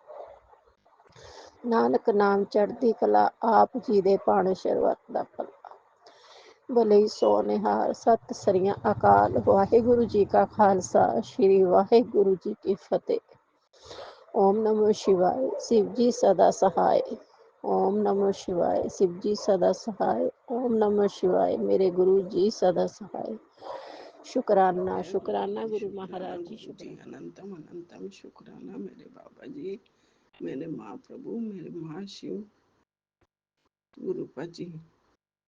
ਨਾਨਕ ਨਾਮ ਚੜ੍ਹਦੀ ਕਲਾ, ਆਪ ਜੀ ਦੇ ਪਾਣ ਸ਼ਰਵਤ ਦਾ ਭਲਾ। ਭਲੇ ਸੋ ਨਿਹਾਲ, ਸਤਿ ਸ੍ਰੀ ਅਕਾਲ। ਵਾਹਿਗੁਰੂ ਜੀ ਕਾ ਖਾਲਸਾ, ਸ਼੍ਰੀ ਵਾਹਿਗੁਰੂ ਜੀ ਕੀ ਫਤਿਹ। ਓਮ ਨਮੋ ਸ਼ਿਵਾਏ, शिव जी सदा सहाय। ओम नमो शिवाय, शिव जी सदा सहाय। ओम नमो शिवाय, मेरे गुरु जी सदा सहाय। शुक्राना शुक्राना गुरु शुक्राना महाराज जी, गुरु जी, शुक्राना। अनंतम अनंतम शुक्राना मेरे बाबा जी, मेरे महाप्रभु, मेरे महाशिव गुरुपा जी।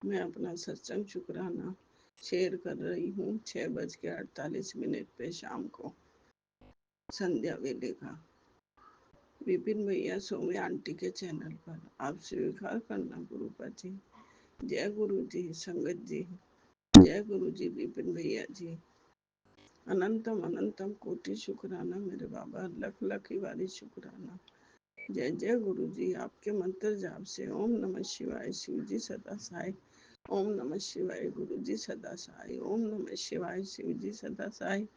मैं अपना सत्संग शुक्राना शेयर कर रही हूँ 6:48 पे शाम को, संध्या वेले का। विपिन भैया सौम्या आंटी के चैनल पर आप स्वीकार करना गुरुपा जी। जय गुरु जी संगत जी, जय गुरु जी विपिन भैया जी। अनंतम अनंतम कोटि शुक्राना मेरे बाबा, लख लख ही बारी शुक्राना। जय जय गुरु जी, आपके मंत्र जाप से ओम नमः शिवाय, शिव जी सदा सहाय। ओम नमः शिवाय, गुरु जी सदा सहाय। ओम नमः शिवाय, शिव जी सदा सहाय।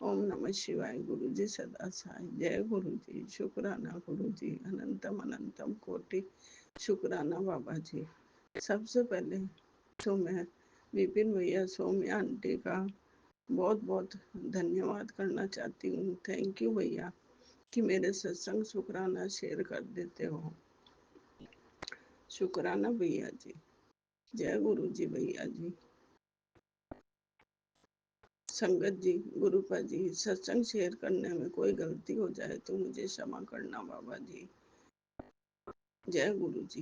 ओम नमः शिवाय, गुरु जी सदा सहाय। जय गुरु जी, शुक्राना गुरु जी, अनंतम अनंतम कोटि शुक्राना बाबा जी। सबसे पहले तो मैं विपिन भैया सौम्या आंटी का बहुत बहुत धन्यवाद करना चाहती हूँ। थैंक यू भैया कि मेरे सत्संग शुक्राना शेयर कर देते हो। शुक्राना भैया जी। जय गुरु जी भैया जी। संगत जी, गुरुपा जी, सत्संग शेयर करने में कोई गलती हो जाए तो मुझे क्षमा करना बाबा जी। जय गुरु जी।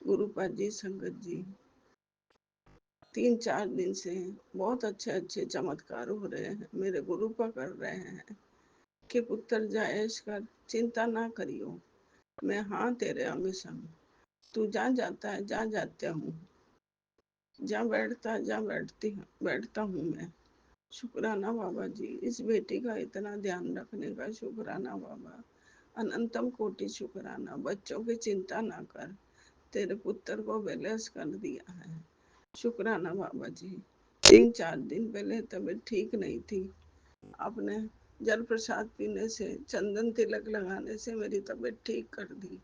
गुरुपा जी, संगत जी, 3-4 दिन से बहुत अच्छे अच्छे चमत्कार हो रहे हैं, मेरे गुरुपा कर रहे हैं कि पुत्र जायश कर चिंता ना करियो, मैं हाँ तेरे अंग संग, तू जहाँ जाता है जहाँ जाता हूँ, जहाँ बैठता हूँ मैं। शुक्राना बाबा जी, इस बेटी का इतना ध्यान रखने का शुक्राना बाबा, अनंतम कोटि शुक्राना। बच्चों की चिंता ना कर, तेरे पुत्र को बैलेंस कर दिया है। शुक्राना बाबा जी। 3-4 दिन पहले तबीयत ठीक नहीं थी, आपने जल प्रसाद पीने से, चंदन तिलक लगाने से मेरी तबीयत ठीक कर दी।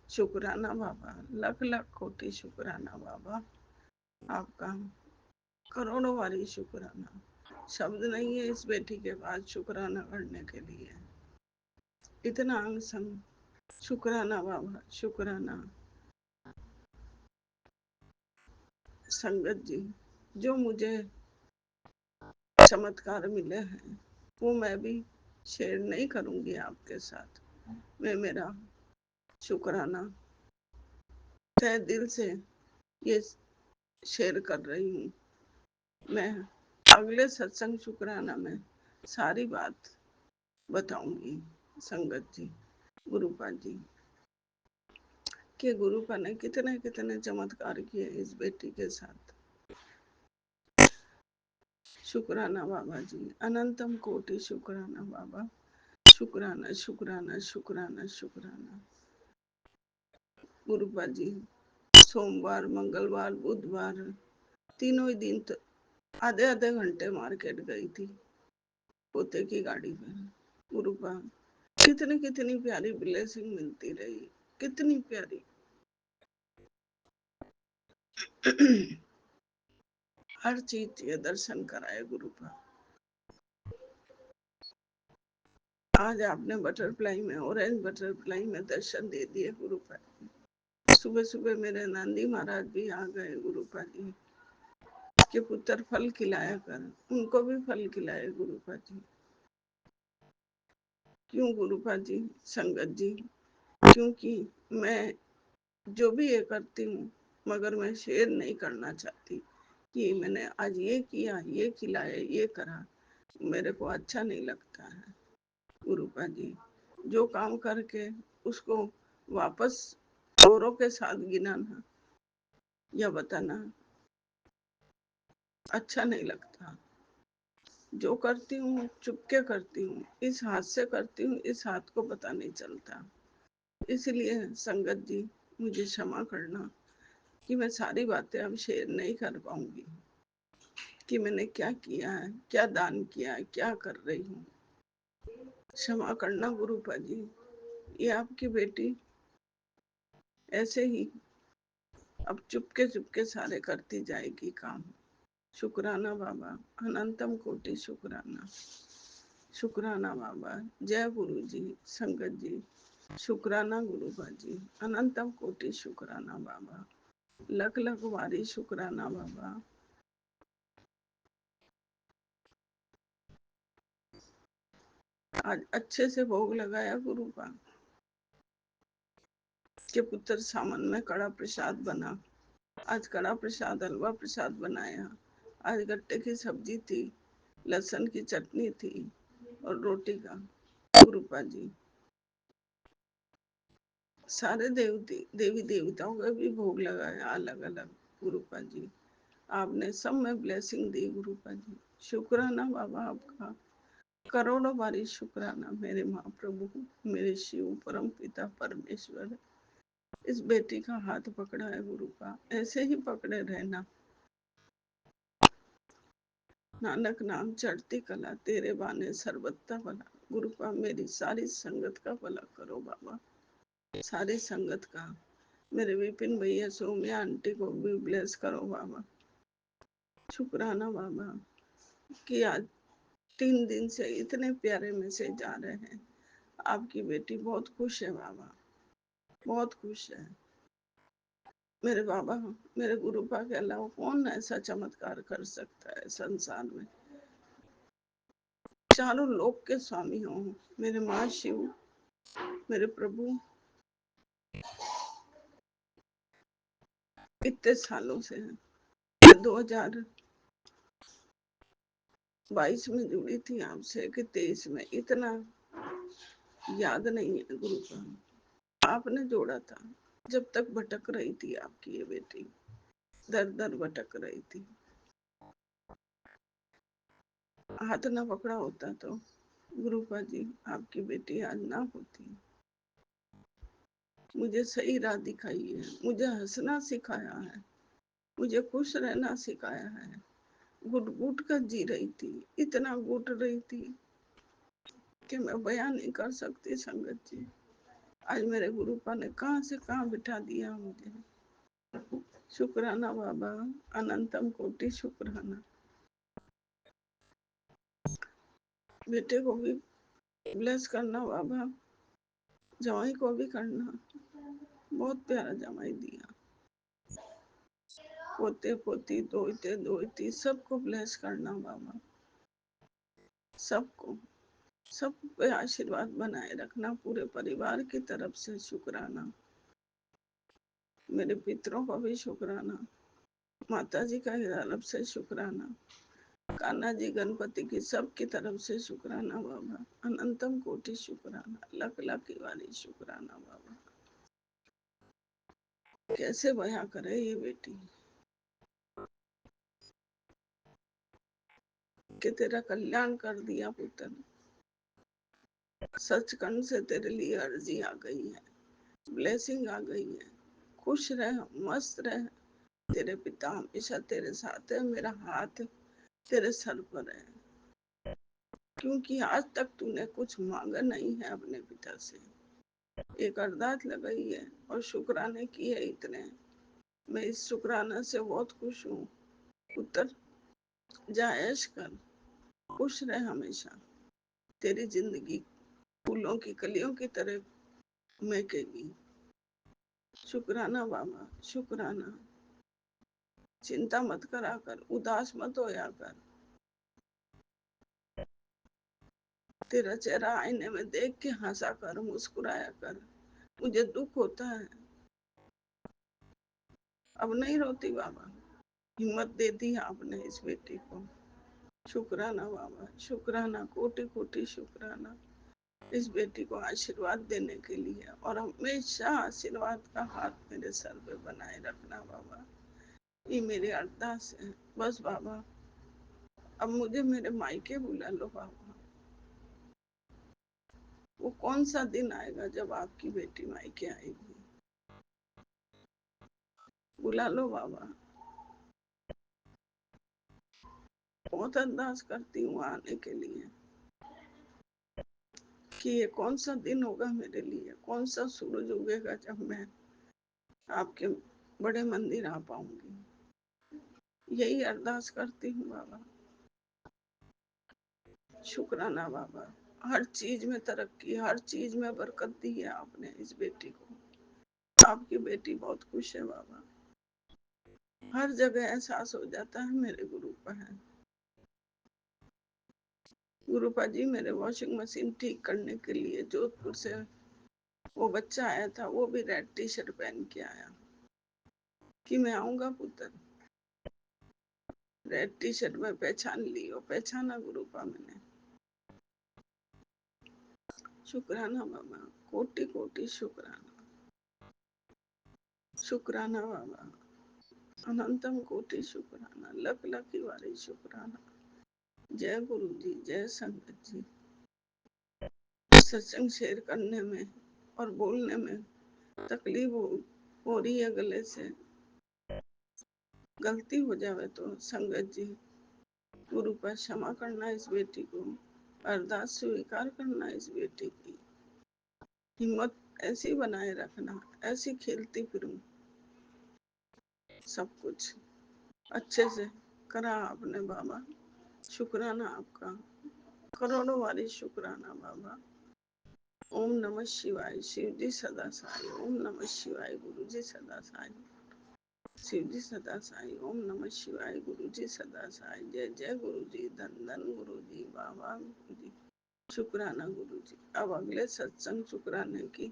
शुक्राना बाबा, लख लख कोटि शुक्राना बाबा, आपका करोड़ों बारी शुक्राना। शब्द नहीं है इस बेटी के पास शुक्राना करने के लिए, इतना अंग संग। शुक्राना बाबा, शुक्राना। संगत जी, जो मुझे चमत्कार मिले हैं वो मैं भी शेयर नहीं करूंगी आपके साथ। मैं मेरा शुक्राना तहे दिल से ये शेयर कर रही हूँ। मैं अगले सत्संग शुक्राना में सारी बात बताऊंगी संगत जी, गुरुपा जी कि गुरुपा ने कितने कितने चमत्कार किए इस बेटी के साथ। शुक्राना बाबा जी, अनंतम कोटि शुक्राना बाबा, शुक्राना शुक्राना शुक्राना शुक्राना। गुरुपा जी सोमवार, मंगलवार, बुधवार तीनों ही दिन तो आधे आधे घंटे मार्केट गई थी पोते की गाड़ी में। गुरुपा कितनी कितनी प्यारी ब्लेसिंग मिलती रही, कितनी प्यारी। हर चीज के दर्शन कराए गुरुपा। आज आपने बटरफ्लाई में, ऑरेंज बटरफ्लाई में दर्शन दे दिए गुरुपा जी। सुबह सुबह मेरे नंदी महाराज भी आ गए गुरुपा जी के पुत्र फल खिलाया कर, उनको भी फल खिलाए गुरुपा जी। क्यों गुरुपा जी, संगत जी, क्योंकि मैं जो भी ये करती हूँ मगर मैं शेयर नहीं करना चाहती कि मैंने आज ये किया, ये खिलाया, ये करा, मेरे को अच्छा नहीं लगता है गुरुपा जी। जो काम करके उसको वापस औरों के साथ गिनाना या बताना अच्छा नहीं लगता। जो करती हूँ चुपके करती हूँ, इस हाथ से करती हूँ, इस हाथ को पता नहीं चलता। इसलिए संगत जी मुझे क्षमा करना कि मैं सारी बातें अब शेयर नहीं कर पाऊंगी कि मैंने क्या किया है, क्या दान किया है, क्या कर रही हूँ। क्षमा करना गुरुपा जी। ये आपकी बेटी ऐसे ही अब चुपके चुपके सारे करती जाएगी काम। शुक्राना बाबा, अनंतम कोटि शुक्राना। शुक्राना बाबा, जय गुरु जी, संगत जी, शुक्राना गुरुपा जी, अनंतम कोटि शुक्राना बाबा, लख लख वारी शुक्राना बाबा। आज अच्छे से भोग लगाया गुरुपा के पुत्र सामन में कड़ा प्रसाद बना। आज कड़ा प्रसाद, हलवा प्रसाद बनाया। आज गट्टे की सब्जी थी, लहसुन की चटनी थी और रोटी का गुरुपा जी। सारे देवी देवताओं का भी भोग लगाया अलग अलग गुरुपा जी। आपने सब में ब्लेसिंग दी गुरुपा जी। शुक्राना बाबा आपका, करोड़ों बारी शुक्राना मेरे महाप्रभु, मेरे शिव परम पिता परमेश्वर। इस बेटी का हाथ पकड़ा है गुरुपा, ऐसे ही पकड़े रहना। नानक नाम चढ़ती कला, तेरे बाने सर्वत्ता भला। गुरुपा मेरी सारी संगत का भला करो बाबा, सारी संगत का। मेरे विपिन भैया, सोमिया आंटी को भी ब्लेस करो बाबा। शुक्राना बाबा कि आज 3 दिन से इतने प्यारे मैसेज आ रहे हैं। आपकी बेटी बहुत खुश है बाबा, बहुत खुश है। मेरे बाबा, मेरे गुरुपा के अलावा कौन ऐसा चमत्कार कर सकता है संसार में। चारों लोक के स्वामी हो मेरे माँ शिव, मेरे प्रभु। इतने सालों से 2022 में जुड़ी थी आपसे कि 23 में, इतना याद नहीं है गुरुपा। आपने जोड़ा था जब तक भटक रही थी आपकी ये बेटी, दर दर भटक रही थी। हाथ ना पकड़ा होता तो गुरुपा जी आपकी बेटी आज ना होती। मुझे सही राह दिखाई है, मुझे हंसना सिखाया है, मुझे खुश रहना सिखाया है। घुट घुट कर जी रही थी, इतना घुट रही थी कि मैं बयान नहीं कर सकती संगत जी। आज मेरे गुरुपा ने कहाँ से कहाँ बिठा दिया मुझे। शुक्राना बाबा, अनंतम कोटि शुक्राना। बेटे को भी ब्लेस करना बाबा, जवाई को भी करना। बहुत प्यारा जवाई दिया। पोते पोती दोते दोती सबको ब्लेस करना बाबा। सबको सब पे आशीर्वाद बनाए रखना, पूरे परिवार की तरफ से शुक्राना, मेरे पितरों का भी शुक्राना, माता जी का तरफ से शुक्राना, कान्हा जी गणपति की सबकी तरफ से शुक्राना बाबा, अनंतम कोटि शुक्राना, लख लख की वाली शुक्राना बाबा। कैसे बयां करे ये बेटी कि तेरा कल्याण कर दिया पुत्र, सचखंड से तेरे लिए अर्जी आ गई है, ब्लेसिंग आ गई है, खुश रह, मस्त रह, तेरे पिता हमेशा तेरे साथ है, मेरा हाथ तेरे सर पर है, क्योंकि आज तक तूने कुछ मांगा नहीं है अपने पिता से। एक अरदास लगाई है और शुक्राने किए इतने, मैं इस शुक्राना से बहुत खुश हूँ। पुत्र जा ऐश कर, खुश रह हमेशा, तेरी जिंदगी फूलों की कलियों की तरह महकेगी। शुक्राना बाबा, शुक्राना, चिंता मत करा कर, उदास मत होया कर, तेरा चेहरा आईने में देख के हंसा कर, मुस्कुराया कर। मुझे दुख होता है, अब नहीं रोती बाबा, हिम्मत दे दी आपने इस बेटी को। शुक्राना बाबा, शुक्राना, कोटि कोटि शुक्राना, इस बेटी को आशीर्वाद देने के लिए, और हमेशा आशीर्वाद का हाथ मेरे सर पे बनाए रखना बाबा, ये मेरी अरदास है। बस बाबा, अब मुझे मेरे मायके बुला लो बाबा। वो कौन सा दिन आएगा जब आपकी बेटी मायके आएगी, बुला लो बाबा। बहुत अरदास करती हूँ आने के लिए कि ये कौन सा दिन होगा मेरे लिए, कौन सा सूरज उगेगा जब मैं आपके बड़े मंदिर आ पाऊंगी। यही अरदास करती हूँ बाबा। शुक्राना बाबा, हर चीज में तरक्की, हर चीज में बरकत दी है आपने इस बेटी को। आपकी बेटी बहुत खुश है बाबा, हर जगह एहसास हो जाता है मेरे गुरुपा है। गुरुपा जी, मेरे वॉशिंग मशीन ठीक करने के लिए जोधपुर से वो बच्चा आया था, वो भी रेड टी शर्ट पहन के आया कि मैं आऊंगा पुत्र। रेड टी शर्ट में पहचान ली, वो पहचाना गुरुपा मैंने। शुक्राना बाबा, कोटि कोटि शुक्राना, शुक्राना बाबा, अनंतम कोटि शुक्राना, लख लख वाली शुक्राना। जय गुरु जी, जय संगत जी। सत्संग शेयर करने में और बोलने में तकलीफ हो रही है, गले से गलती हो जावे तो संगत जी गुरु पर क्षमा करना, इस बेटी को अरदास स्वीकार करना, इस बेटी की हिम्मत ऐसी बनाए रखना, ऐसी खेलती फिरूं। सब कुछ अच्छे से करा आपने बाबा, शुक्राना आपका, करोड़ों वाली शुक्राना बाबा। ओम नमः शिवाय, शिव जी सदा साई। ओम नमः शिवाय, गुरु जी सदा साई। शिव जी सदा साई। ओम नमः शिवाय, गुरु जी सदा साई। जय जय गुरु जी, धन धन गुरु जी, बाबा गुरु जी, शुक्राना गुरु जी। अब अगले सत्संग शुक्राने की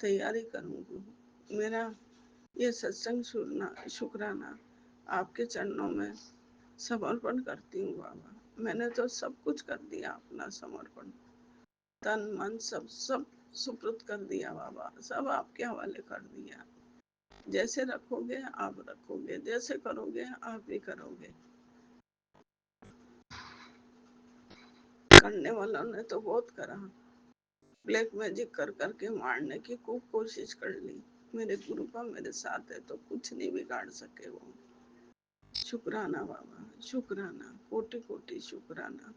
तैयारी करूंगी। मेरा ये सत्संग शुक्राना आपके चरणों में समर्पण करती हूँ बाबा। मैंने तो सब कुछ कर दिया, अपना समर्पण, तन मन सब सब सुपुर्द कर दिया बाबा, सब आपके हवाले कर दिया। जैसे रखोगे आप रखोगे, जैसे करोगे आप ही करोगे। करने वालों ने तो बहुत करा, ब्लैक मैजिक कर करके मारने की खूब कोशिश कर ली। मेरे गुरु का मेरे साथ है तो कुछ नहीं बिगाड़ सके वो। शुक्राना बाबा, शुक्राना, कोटि कोटि शुक्राना।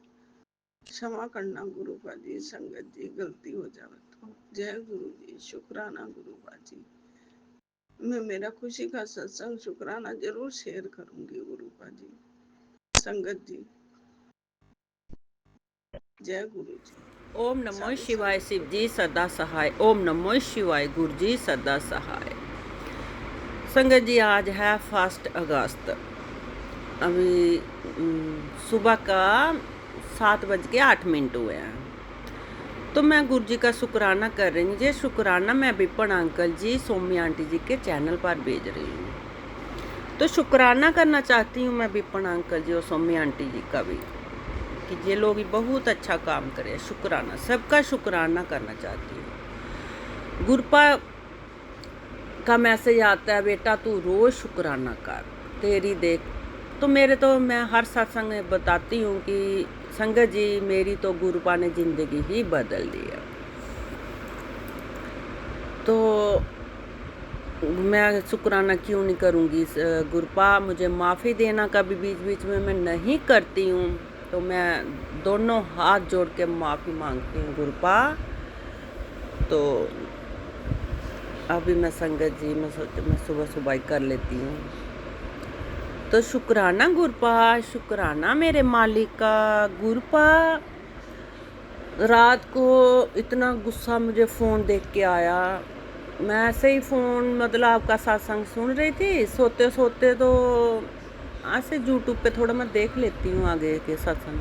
क्षमा करना गुरुपा जी, संगत जी गलती हो जाए तो। जय गुरु जी, शुक्राना गुरुपा जी। मैं मेरा खुशी का सत्संग शुक्राना जरूर शेयर करूंगी गुरुपा जी, संगत जी। जय गुरु जी। ओम नमः शिवाय, शिव जी सदा सहाय। ओम नमः शिवाय, गुरु जी सदा सहाय। संगत जी, आज है 1 अगस्त। अभी सुबह का 7:08 हुए हैं। तो मैं गुरु जी का शुक्राना कर रही हूँ। ये शुक्राना मैं विपन अंकल जी, सोमी आंटी जी के चैनल पर भेज रही हूँ। तो शुक्राना करना चाहती हूँ मैं विपन अंकल जी और सोमी आंटी जी का भी, कि ये लोग भी बहुत अच्छा काम करे। शुक्राना, सबका शुक्राना करना चाहती हूँ। गुरपा का मैसेज आता है, बेटा तू रोज शुक्राना कर, तेरी देख। तो मैं हर सत्संग में बताती हूँ कि संगत जी मेरी तो गुरुपा ने जिंदगी ही बदल दी है। तो मैं शुक्राना क्यों नहीं करूँगी? गुरुपा मुझे माफ़ी देना, कभी बीच बीच में मैं नहीं करती हूँ तो मैं दोनों हाथ जोड़ के माफ़ी मांगती हूँ गुरुपा। तो अभी मैं संगत जी मैं सुबह सुबह ही कर लेती हूँ। तो शुक्राना गुरुपा, शुक्राना मेरे मालिक का। गुरुपा रात को इतना गुस्सा मुझे फ़ोन देख के आया। मैं ऐसे ही फ़ोन मतलब आपका सत्संग सुन रही थी, सोते सोते तो ऐसे यूट्यूब पे थोड़ा मैं देख लेती हूँ आगे के सत्संग।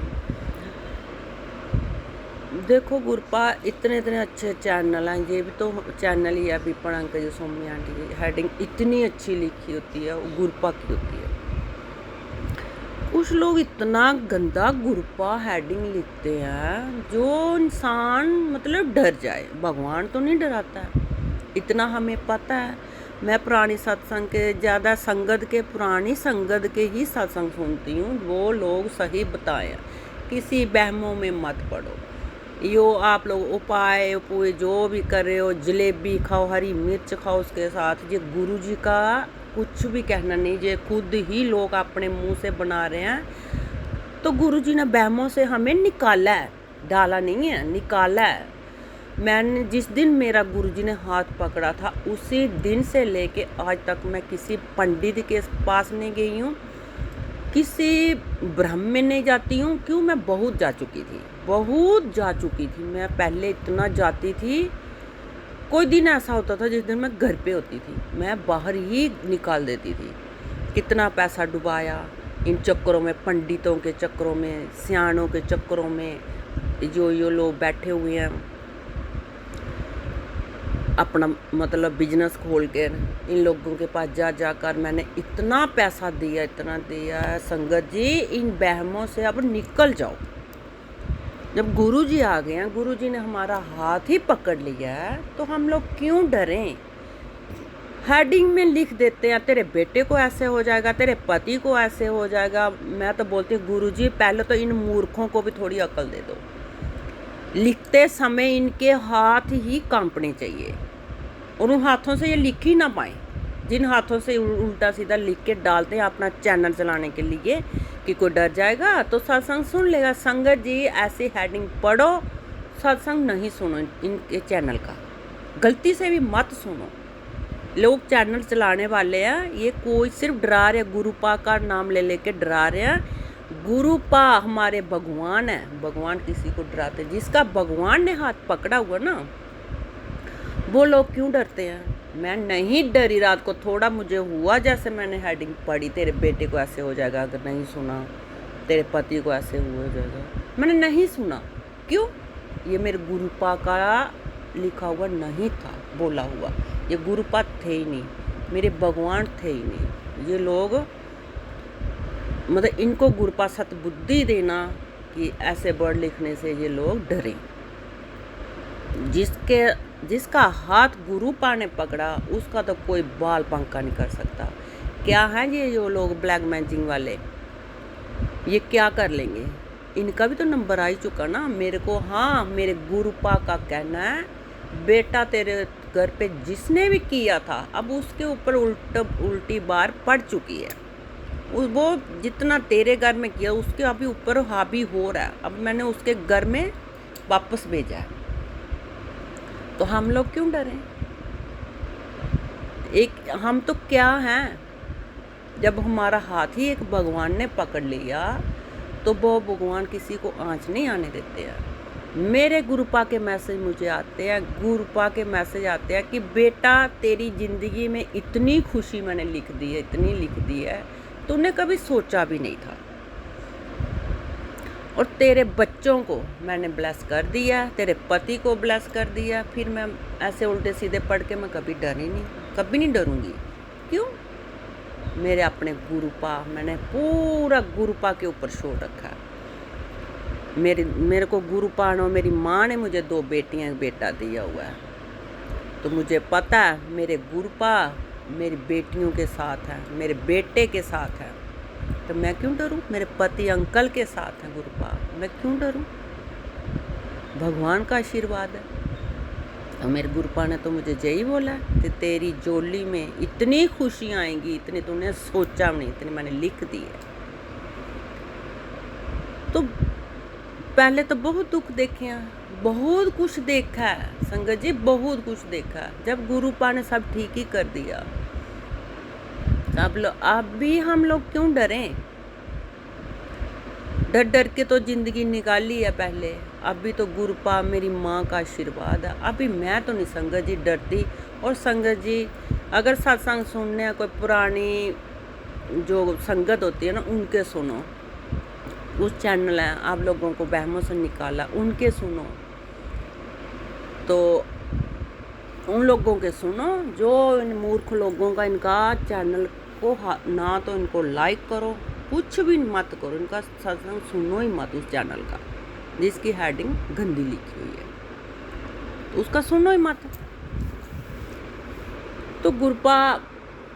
देखो गुरुपा इतने अच्छे चैनल हैं, ये भी तो चैनल ही है विपन अंकल जी, सोमी आंटी की हेडिंग इतनी अच्छी लिखी होती है, वो गुरुपा की होती है। कुछ लोग इतना गंदा गुरुपा हेडिंग लिखते हैं जो इंसान मतलब डर जाए। भगवान तो नहीं डराता है, इतना हमें पता है। मैं पुरानी सत्संग के ज़्यादा पुरानी संगत के ही सत्संग सुनती हूँ। वो लोग सही बताएं, किसी बहमों में मत पड़ो। यो आप लोग उपाय उपाय जो भी कर रहे हो, जलेबी खाओ, हरी मिर्च खाओ उसके साथ, ये गुरु जी का कुछ भी कहना नहीं। ये खुद ही लोग अपने मुंह से बना रहे हैं। तो गुरु जी ने बहमों से हमें निकाला है, डाला नहीं है, निकाला है। मैंने जिस दिन मेरा गुरु जी ने हाथ पकड़ा था उसी दिन से लेके आज तक मैं किसी पंडित के पास नहीं गई हूँ, किसी ब्रह्म में नहीं जाती हूँ। क्यों? मैं बहुत जा चुकी थी। मैं पहले इतना जाती थी, कोई दिन ऐसा होता था जिस दिन मैं घर पे होती थी, मैं बाहर ही निकाल देती थी। कितना पैसा डुबाया इन चक्करों में, पंडितों के चक्करों में, सियाणों के चक्करों में। जो लोग बैठे हुए हैं अपना मतलब बिजनेस खोल के, इन लोगों के पास जाकर मैंने इतना पैसा दिया, इतना दिया। संगत जी इन बहमों से अब निकल जाओ। जब गुरु जी आ गए हैं, गुरु जी ने हमारा हाथ ही पकड़ लिया है, तो हम लोग क्यों डरें? हेडिंग में लिख देते हैं तेरे बेटे को ऐसे हो जाएगा, तेरे पति को ऐसे हो जाएगा। मैं तो बोलती हूँ गुरु जी पहले तो इन मूर्खों को भी थोड़ी अकल दे दो। लिखते समय इनके हाथ ही कांपने चाहिए और उन हाथों से ये लिख ही ना पाए, जिन हाथों से उल्टा सीधा लिख के डालते हैं अपना चैनल चलाने के लिए कि कोई डर जाएगा तो सत्संग सुन लेगा। संगत जी ऐसी हेडिंग पढ़ो, सत्संग नहीं सुनो इनके चैनल का, गलती से भी मत सुनो। लोग चैनल चलाने वाले हैं, ये कोई सिर्फ डरा रहे, गुरुपा का नाम ले लेके डरा रहे हैं। गुरुपा हमारे भगवान है, भगवान किसी को डराते? जिसका भगवान ने हाथ पकड़ा हुआ ना, वो लोग क्यों डरते हैं? मैं नहीं डरी। रात को थोड़ा मुझे हुआ, जैसे मैंने हेडिंग पढ़ी तेरे बेटे को ऐसे हो जाएगा अगर नहीं सुना, तेरे पति को ऐसे हो जाएगा, मैंने नहीं सुना। क्यों? ये मेरे गुरुपा का लिखा हुआ नहीं था, बोला हुआ। ये गुरुपा थे ही नहीं, मेरे भगवान थे ही नहीं। ये लोग मतलब इनको गुरुपा सतबुद्धि देना कि ऐसे वर्ड लिखने से ये लोग डरें। जिसका हाथ गुरुपा ने पकड़ा उसका तो कोई बाल पंखा नहीं कर सकता। क्या है ये जो लोग ब्लैक मैजिक वाले, ये क्या कर लेंगे? इनका भी तो नंबर आ ही चुका ना मेरे को। हाँ, मेरे गुरुपा का कहना है बेटा तेरे घर पे जिसने भी किया था अब उसके ऊपर उल्टी बार पड़ चुकी है। वो जितना तेरे घर में किया उसके अभी ऊपर हावी हो रहा है। अब मैंने उसके घर में वापस भेजा है, तो हम लोग क्यों डरें? हम तो क्या हैं? जब हमारा हाथ ही एक भगवान ने पकड़ लिया तो वो भगवान किसी को आँच नहीं आने देते हैं। मेरे गुरुपा के मैसेज मुझे आते हैं, गुरुपा के मैसेज आते हैं कि बेटा तेरी ज़िंदगी में इतनी खुशी मैंने लिख दी है, इतनी लिख दी है, तूने कभी सोचा भी नहीं था। और तेरे बच्चों को मैंने ब्लेस कर दिया, तेरे पति को ब्लेस कर दिया। फिर मैं ऐसे उल्टे सीधे पढ़ के मैं कभी डरी नहीं, कभी नहीं डरूंगी। क्यों? मेरे अपने गुरुपा, मैंने पूरा गुरुपा के ऊपर छोड़ रखा है। मेरे को गुरुपा ने, मेरी माँ ने मुझे 2 बेटियां बेटा दिया हुआ है, तो मुझे पता है मेरे गुरुपा मेरी बेटियों के साथ है, मेरे बेटे के साथ है, तो मैं क्यों डरूं? मेरे पति अंकल के साथ है गुरुपा, मैं क्यों डरूं? भगवान का आशीर्वाद है। और मेरे गुरुपा ने तो मुझे यही बोला कि तेरी जोली में इतनी खुशियाँ आएंगी, इतनी तूने सोचा नहीं, इतनी मैंने लिख दी है। तो पहले तो बहुत दुख देखे हैं, बहुत कुछ देखा है संगत जी, बहुत कुछ देखा है। जब गुरुपा ने सब ठीक ही कर दिया, अब भी हम लोग क्यों डरें? डर डर के तो जिंदगी निकाली है पहले, अभी तो गुरुपा मेरी माँ का आशीर्वाद है। अभी मैं तो नहीं संगत जी डरती। और संगत जी अगर सत्संग सुनने कोई पुरानी जो संगत होती है ना, उनके सुनो, उस चैनल है आप लोगों को वहमों से निकाला, उनके सुनो, तो उन लोगों के सुनो। जो इन मूर्ख लोगों का, इनका चैनल को ना तो इनको लाइक करो, कुछ भी मत करो, इनका सत्संग सुनो ही मत उस चैनल का जिसकी हेडिंग गंदी लिखी हुई है, तो उसका सुनो ही मत। तो गुरुपा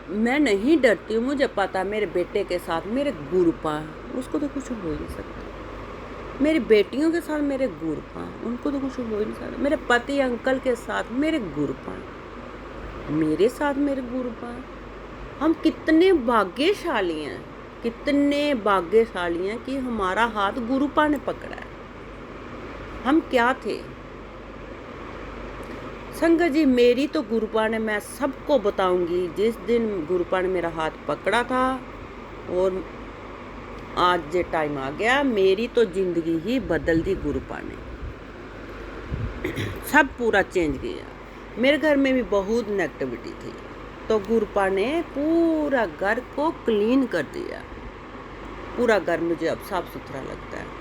मैं नहीं डरती हूँ, मुझे पता मेरे बेटे के साथ मेरे गुरुपा, उसको तो कुछ हो ही नहीं सकता। मेरी बेटियों के साथ मेरे गुरुपा, उनको तो कुछ हो ही नहीं सकता। मेरे पति अंकल के साथ मेरे गुरुपा, मेरे साथ मेरे गुरुपा। हम कितने भाग्यशाली हैं, कितने भाग्यशाली हैं कि हमारा हाथ गुरुपा ने पकड़ा है। हम क्या थे संगत जी? मेरी तो गुरुपा ने, मैं सबको बताऊंगी, जिस दिन गुरुपा ने मेरा हाथ पकड़ा था और आज जे टाइम आ गया, मेरी तो जिंदगी ही बदल दी गुरुपा ने, सब पूरा चेंज किया। मेरे घर में भी बहुत नेगेटिविटी थी, तो गुरुपा ने पूरा घर को क्लीन कर दिया। पूरा घर मुझे अब साफ सुथरा लगता है।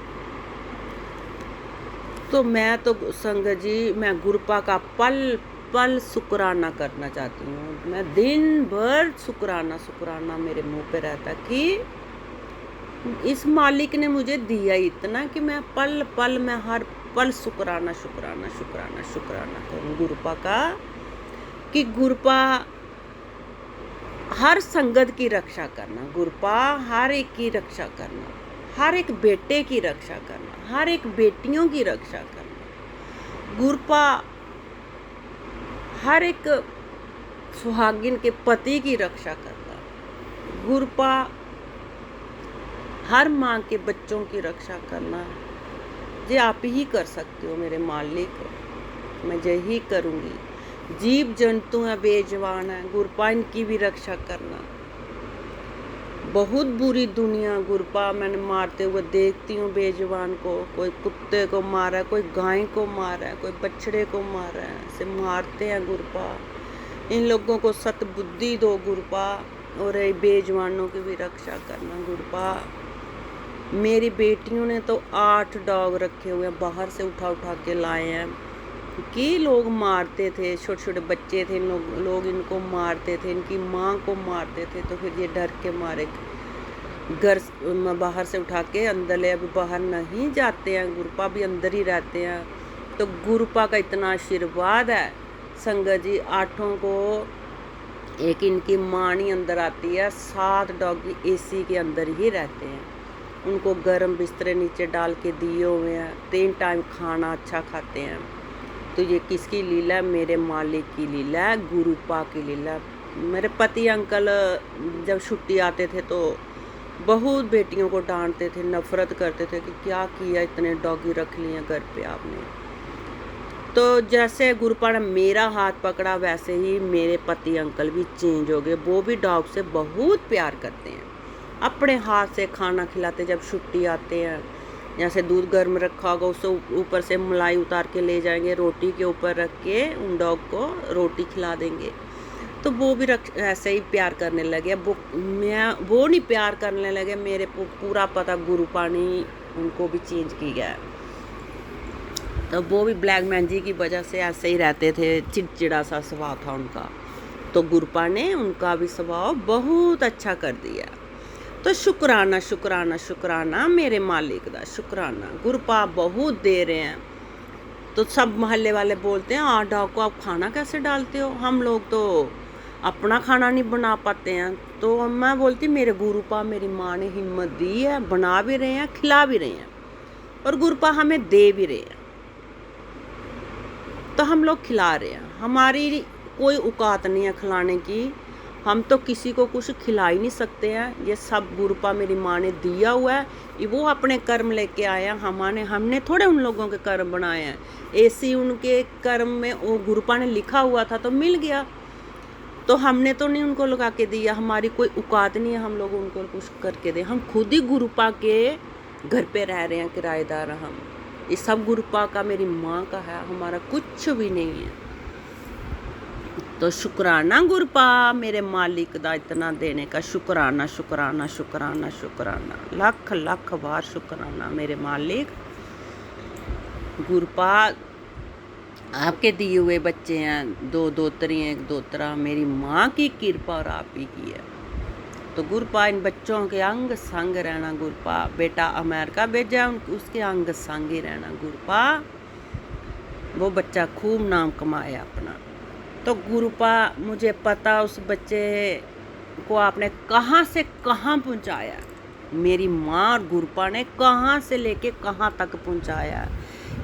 तो मैं तो संगत जी, मैं गुरुपा का पल पल शुक्राना करना चाहती हूँ। मैं दिन भर शुक्राना मेरे मुंह पे रहता कि इस मालिक ने मुझे दिया इतना कि मैं पल पल में हर पल शुक्राना करूँ गुरुपा का, कि गुरुपा हर संगत की रक्षा करना, गुरुपा हर एक की रक्षा करना, हर एक बेटे की रक्षा करना, हर एक बेटियों की रक्षा करना, गुरुपा हर एक सुहागिन के पति की रक्षा करना, गुरुपा हर माँ के बच्चों की रक्षा करना। ये आप ही कर सकते हो मेरे मालिक, मैं यही करूँगी। जीव जंतु है, बेजवान है, गुरुपा इनकी भी रक्षा करना। बहुत बुरी दुनिया गुरुपा मैंने मारते हुए देखती हूँ बेजवान को, कोई कुत्ते को मारा है, कोई गाय को मारा है, कोई बछड़े को मारा है, ऐसे मारते हैं गुरुपा। इन लोगों को सतबुद्धि दो गुरुपा, और ये बेजवानों की भी रक्षा करना गुरुपा। मेरी बेटियों ने तो 8 डॉग रखे हुए हैं, बाहर से उठा के लाए हैं कि लोग मारते थे, छोटे छोटे बच्चे थे, लोग इनको मारते थे, इनकी माँ को मारते थे, तो फिर ये डर के मारे घर बाहर से उठा के अंदर ले। अभी बाहर नहीं जाते हैं, गुरुपा भी अंदर ही रहते हैं। तो गुरुपा का इतना आशीर्वाद है संगत जी, 8 को एक इनकी माँ नहीं अंदर आती है, 7 डॉगी AC के अंदर ही रहते हैं। उनको गर्म बिस्तरे नीचे डाल के दिए हुए हैं, 3 टाइम खाना अच्छा खाते हैं। तो ये किसकी लीला है? मेरे मालिक की लीला है, गुरुपा की लीला। मेरे पति अंकल जब छुट्टी आते थे तो बहुत बेटियों को डांटते थे, नफरत करते थे कि क्या किया, इतने डॉगी रख लिए घर पे आपने। तो जैसे गुरुपा ने मेरा हाथ पकड़ा, वैसे ही मेरे पति अंकल भी चेंज हो गए। वो भी डॉग से बहुत प्यार करते हैं, अपने हाथ से खाना खिलाते। जब छुट्टी आते हैं, जैसे दूध गर्म रखा होगा उससे ऊपर से मलाई उतार के ले जाएंगे, रोटी के ऊपर रख के उन डॉग को रोटी खिला देंगे। तो वो भी ऐसे ही प्यार करने लगे। वो नहीं प्यार करने लगे, मेरे को पूरा पता गुरुपा ने उनको भी चेंज किया गया है। तो वो भी ब्लैक मैजिक की वजह से ऐसे ही रहते थे, चिड़चिड़ा सा स्वभाव था उनका। तो गुरुपा ने उनका भी स्वभाव बहुत अच्छा कर दिया। तो शुक्राना शुक्राना शुक्राना मेरे मालिक दा, शुक्राना। गुरुपा बहुत दे रहे हैं। तो सब मोहल्ले वाले बोलते हैं, आटा को आप खाना कैसे डालते हो, हम लोग तो अपना खाना नहीं बना पाते हैं। तो मैं बोलती, मेरे गुरुपा, मेरी माँ ने हिम्मत दी है, बना भी रहे हैं, खिला भी रहे हैं, और गुरुपा हमें दे भी रहे हैं, तो हम लोग खिला रहे हैं। हमारी कोई औकात नहीं है खिलाने की, हम तो किसी को कुछ खिला ही नहीं सकते हैं। ये सब गुरुपा मेरी माँ ने दिया हुआ है, ये वो अपने कर्म लेके आए हैं। हमने थोड़े उन लोगों के कर्म बनाए हैं। ऐसी उनके कर्म में वो गुरुपा ने लिखा हुआ था तो मिल गया, तो हमने तो नहीं उनको लगा के दिया। हमारी कोई औकात नहीं है हम लोग उनको कुछ करके दें। हम खुद ही गुरुपा के घर पे रह रहे हैं, किराएदार हम। ये सब गुरुपा का, मेरी माँ का है, हमारा कुछ भी नहीं है। तो शुक्राना गुरुपा, मेरे मालिक दा इतना देने का, शुक्राना शुक्राना शुक्राना शुक्राना, लख लख बार शुक्राना मेरे मालिक। गुरुपा आपके दिए हुए बच्चे हैं, 2 दोतरी हैं, 1 दोतरा, मेरी माँ की कृपा और आप ही की है। तो गुरुपा इन बच्चों के अंग संग रहना। गुरुपा बेटा अमेरिका भेजा, उसके अंग संग ही रहना। गुरुपा वो बच्चा खूब नाम कमाए अपना। तो गुरुपा मुझे पता उस बच्चे को आपने कहाँ से कहाँ पहुँचाया, मेरी माँ और गुरुपा ने कहाँ से लेके कहाँ तक पहुँचाया।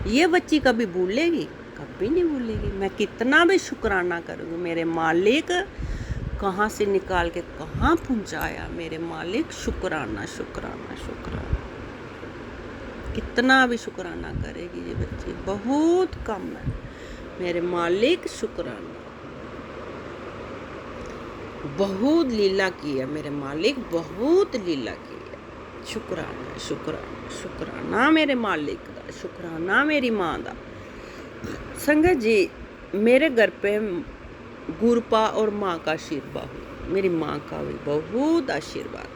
ये बच्ची कभी भूलेगी? कभी नहीं भूलेगी। मैं कितना भी शुक्राना करूँगी, मेरे मालिक कहाँ से निकाल के कहाँ पहुँचाया, मेरे मालिक शुक्राना शुक्राना शुक्राना। कितना भी शुक्राना करेगी ये बच्ची, बहुत कम है। मेरे मालिक शुक्राना, बहुत लीला की है मेरे मालिक, बहुत लीला की है। शुक्राना शुक्राना शुक्राना मेरे मालिक दा, शुक्राना मेरी माँ दा। संगत जी, मेरे घर पे गुरुपा और माँ का आशीर्वाद, मेरी माँ का भी बहुत आशीर्वाद,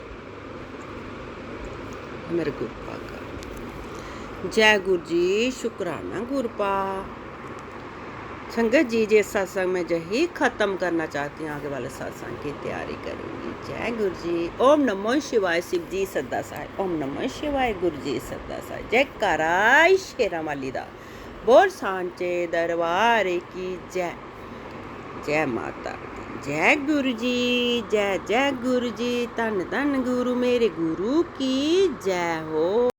मेरे गुरुपा का। जय गुरु जी, शुक्राना गुरुपा। संगत जी, जे सत्संग में जही खत्म करना चाहती हूँ, आगे वाले सत्संग की तैयारी करूँगी। जय गुरु जी। ओम नमो शिवाय, शिव जी सदा सहाय। ओम नमो शिवाय, गुरु जी सदा सहाय। जय कराई शेरा वाली दा, बोल सांचे दरबार की जय। जय माता, जय गुरु जी, जय जय गुरु जी। धन धन गुरु, मेरे गुरु की जय हो।